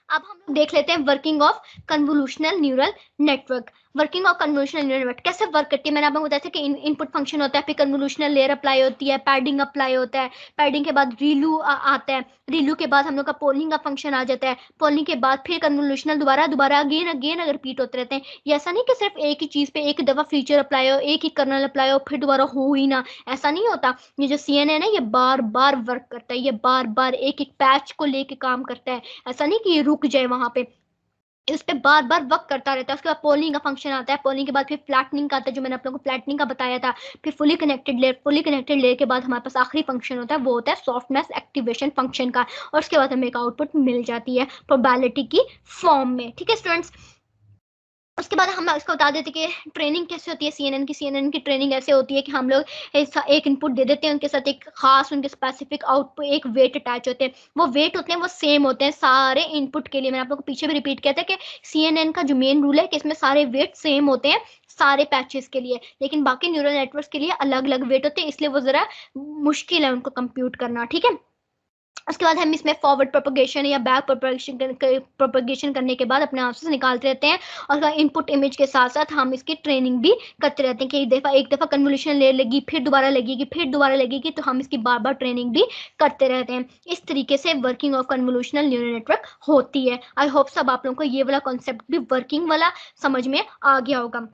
अब हम लोग देख लेते हैं working of convolutional neural network. Working of convolutional neural network कैसे वर्क करती है, मैंने आपको बताया था कि इनपुट फंक्शन होता है, फिर कन्वोल्यूशनल लेयर अप्लाई होती है, पैडिंग अप्लाई होता है, पैडिंग के बाद रीलू आता है, रीलू के बाद हम लोग का पोलिंग का फंक्शन आ जाता है, पोलिंग के बाद फिर कन्वोल्यूशनल दोबारा दोबारा अगेन अगेन अगर रिपीट होते रहते हैं। ये ऐसा नहीं कि सिर्फ एक ही चीज पे एक दफा फीचर अप्लाई हो, एक ही कर्नल अप्लाई हो फिर दोबारा हो ही ना, ऐसा नहीं होता। ये जो CNN है ये बार बार वर्क करता है, ये बार बार एक एक पैच को लेके काम करता है, ऐसा नहीं कि ये रुक जाए वहां पे, इस पे बार बार वर्क करता रहता है। उसके बाद पोलिंग का फंक्शन आता है, पोलिंग के बाद फिर फ्लैटनिंग का आता है जो मैंने आप लोगों को फ्लैटनिंग का बताया था, फिर fully connected layer, fully connected layer के बाद हमारे पास आखिरी फंक्शन होता है वो होता है सॉफ्टनेस एक्टिवेशन फंक्शन का, और उसके बाद हमें एक आउटपुट मिल जाती है प्रोबेबिलिटी की फॉर्म में, ठीक है स्टूडेंट्स। उसके बाद हम इसको बता देते कि ट्रेनिंग कैसे होती है CNN की ट्रेनिंग ऐसे होती है कि हम लोग एक इनपुट दे देते हैं, उनके साथ एक खास उनके स्पेसिफिक आउटपुट एक वेट अटैच होते हैं, वो वेट होते हैं वो सेम होते हैं सारे इनपुट के लिए। मैंने आप लोग को पीछे भी रिपीट किया था कि CNN का जो मेन रूल है कि इसमें सारे वेट सेम होते हैं सारे पैचेस के लिए, लेकिन बाकी न्यूरल नेटवर्क्स के लिए अलग अलग वेट होते हैं, इसलिए वो जरा मुश्किल है उनको कंप्यूट करना, ठीक है। उसके बाद हम इसमें फॉरवर्ड प्रोपगेशन या बैक प्रोपगेशन करने के बाद अपने आंसर निकालते रहते हैं, और इनपुट इमेज के साथ साथ हम इसकी ट्रेनिंग भी करते रहते हैं कि एक दफ़ा कन्वोल्यूशन लेयर लगी फिर दोबारा लगेगी फिर दोबारा लगेगी, तो हम इसकी बार बार ट्रेनिंग भी करते रहते हैं। इस तरीके से working of convolutional neural network होती है। आई होप सब आप लोगों को ये वाला कॉन्सेप्ट भी वर्किंग वाला समझ में आ गया होगा।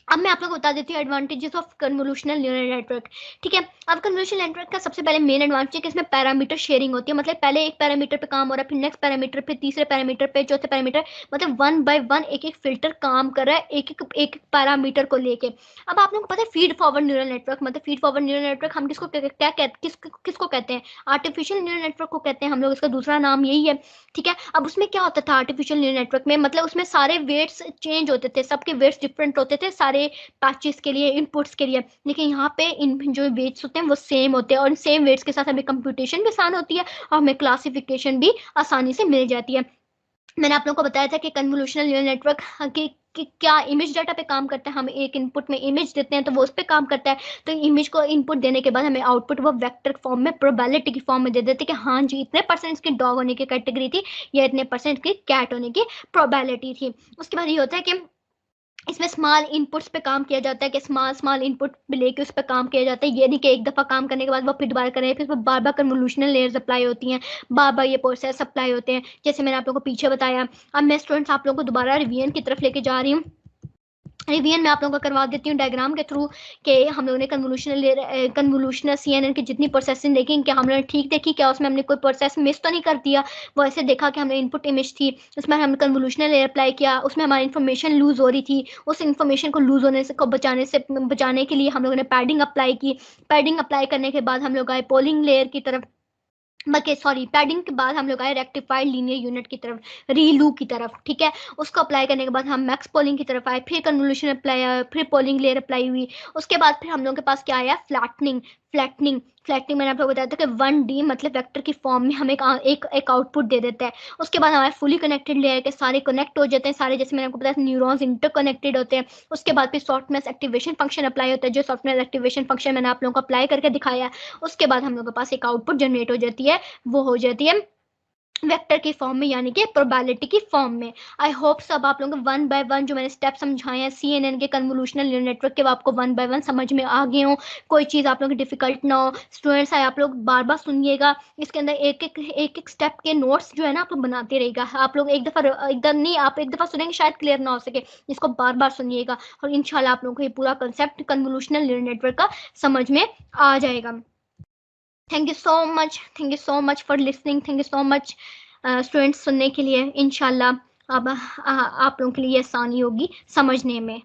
अब मैं आप लोगों को बता देती हूँ advantages of convolutional neural network, ठीक है। अब कन्वोल्यूशनल नेटवर्क का सबसे पहले मेन एडवांटेज है कि इसमें पैरामीटर शेयरिंग होती है, मतलब पहले एक पैरामीटर पे काम हो रहा है फिर नेक्स्ट पैरामीटर पे तीसरे पैरामीटर पे चौथे पैरामीटर, मतलब 1 बाय 1 एक एक फिल्टर काम कर रहा है एक एक पैरामीटर को लेके। अब आप लोगों को पता है फीड फॉरवर्ड न्यूरल नेटवर्क मतलब फीड फॉरवर्ड न्यूरल नेटवर्क हम किसको कहते हैं, आर्टिफिशियल न्यूरल नेटवर्क को कहते हैं हम लोग, इसका दूसरा नाम यही है, ठीक है। अब उसमें क्या होता था आर्टिफिशियल न्यूरल नेटवर्क में, मतलब उसमें सारे वेट्स चेंज होते थे, सबके वेट्स डिफरेंट होते थे सारे पैचेस के लिए इनपुट्स के लिए, लेकिन यहाँ पे इन जो वेट्स होते हैं वो सेम होते हैं, और सेम वेट्स के साथ हमें कंप्यूटेशन भी आसान होती है और हमें क्लासिफिकेशन भी आसानी से मिल जाती है। मैंने आप लोगों को बताया था कि कन्वोल्यूशनल न्यूरल नेटवर्क कि क्या इमेज डाटा पे काम करता है, हम एक इनपुट में इमेज देते हैं तो वो उस पर काम करता है, तो इमेज को इनपुट देने के बाद हमें आउटपुट वो वेक्टर फॉर्म में प्रोबेबिलिटी की फॉर्म में दे देते कि हाँ जी इतने परसेंट की डॉग होने की कैटेगरी थी या इतने परसेंट की कैट होने की प्रोबेबिलिटी थी। उसके बाद ये होता है कि इसमें स्मॉल इनपुट्स पे काम किया जाता है कि स्मॉल इनपुट लेके उस पर काम किया जाता है। ये नहीं कि एक दफ़ा काम करने के बाद वो फिर दोबारा करें, फिर बार बार कन्वोल्यूशनल लेयर्स अप्लाई होती हैं, बार बार ये प्रोसेस अप्लाई होते हैं, जैसे मैंने आप लोगों को पीछे बताया। अब मैं स्टूडेंट्स आप लोगों को दोबारा रिवीजन की तरफ लेके जा रही हूँ। रिवीजन मैं आप लोगों को करवा देती हूँ डायग्राम के थ्रू कि हम लोगों ने कन्वोल्यूशनल सीएनएन की जितनी प्रोसेसिंग देखी, क्या हम लोगों ने ठीक देखी, क्या उसमें हमने कोई प्रोसेस मिस तो नहीं कर दिया। वो ऐसे देखा कि हमने इनपुट इमेज थी, उसमें हमने कन्वोल्यूशनल लेयर अप्लाई किया, उसमें हमारी इन्फॉर्मेशन लूज हो रही थी, उस इन्फॉर्मेशन को लूज होने से को बचाने के लिए हम लोगों ने पैडिंग अप्लाई की। पैडिंग अप्लाई करने के बाद हम लोग आए पोलिंग लेयर की तरफ, बल्कि सॉरी पैडिंग के बाद हम लोग आए रेक्टिफाइड लीनियर यूनिट की तरफ, रीलू की तरफ, ठीक है। उसको अप्लाई करने के बाद हम मैक्स पोलिंग की तरफ आए, फिर कन्वोल्यूशन अप्लाई आया, फिर पोलिंग लेयर अप्लाई हुई। उसके बाद फिर हम लोगों के पास क्या आया, फ्लैटनिंग। फ्लैटनिंग मैंने आप लोगों को बताया था कि 1D मतलब वेक्टर की फॉर्म में हमें एक आउटपुट दे देता है। उसके बाद हमारे फुली कनेक्टेड लेयर के सारे कनेक्ट हो जाते हैं, सारे जैसे मैंने आपको बताया न्यूरॉन्स इंटरकनेक्टेड होते हैं। उसके बाद फिर सॉफ्टनेस एक्टिवेशन फंक्शन अप्लाई होता है, जो सॉफ्टनेस एक्टिवेशन फंक्शन मैंने आप लोगों को अप्लाई करके दिखाया। उसके बाद हम लोगों के पास एक आउटपुट जनरेट हो जाती है, वो हो जाती है वेक्टर की फॉर्म में, यानी कि प्रोबेबिलिटी की फॉर्म में। आई होप सब आप लोगों को वन बाय वन जो मैंने स्टेप समझाए हैं सीएनएन के कन्वोल्यूशनल न्यूरल नेटवर्क के, वो आपको वन बाय वन समझ में आ गए हो, कोई चीज़ आप लोगों की डिफिकल्ट ना हो। स्टूडेंट्स आए आप लोग बार बार सुनिएगा, इसके अंदर एक एक स्टेप के नोट्स जो है ना आप लोग बनाते रहेगा। आप लोग एक दफ़ा एकदम नहीं, आप एक दफ़ा सुनेंगे शायद क्लियर ना हो सके, इसको बार बार सुनिएगा और इंशाल्लाह आप लोगों को ये पूरा कंसेप्ट कन्वोल्यूशनल न्यूरल नेटवर्क का समझ में आ जाएगा। Thank you so much, thank you so much for listening, thank you so much students सुनने के लिए। इंशाल्लाह अब आप लोगों के लिए आसानी होगी समझने में।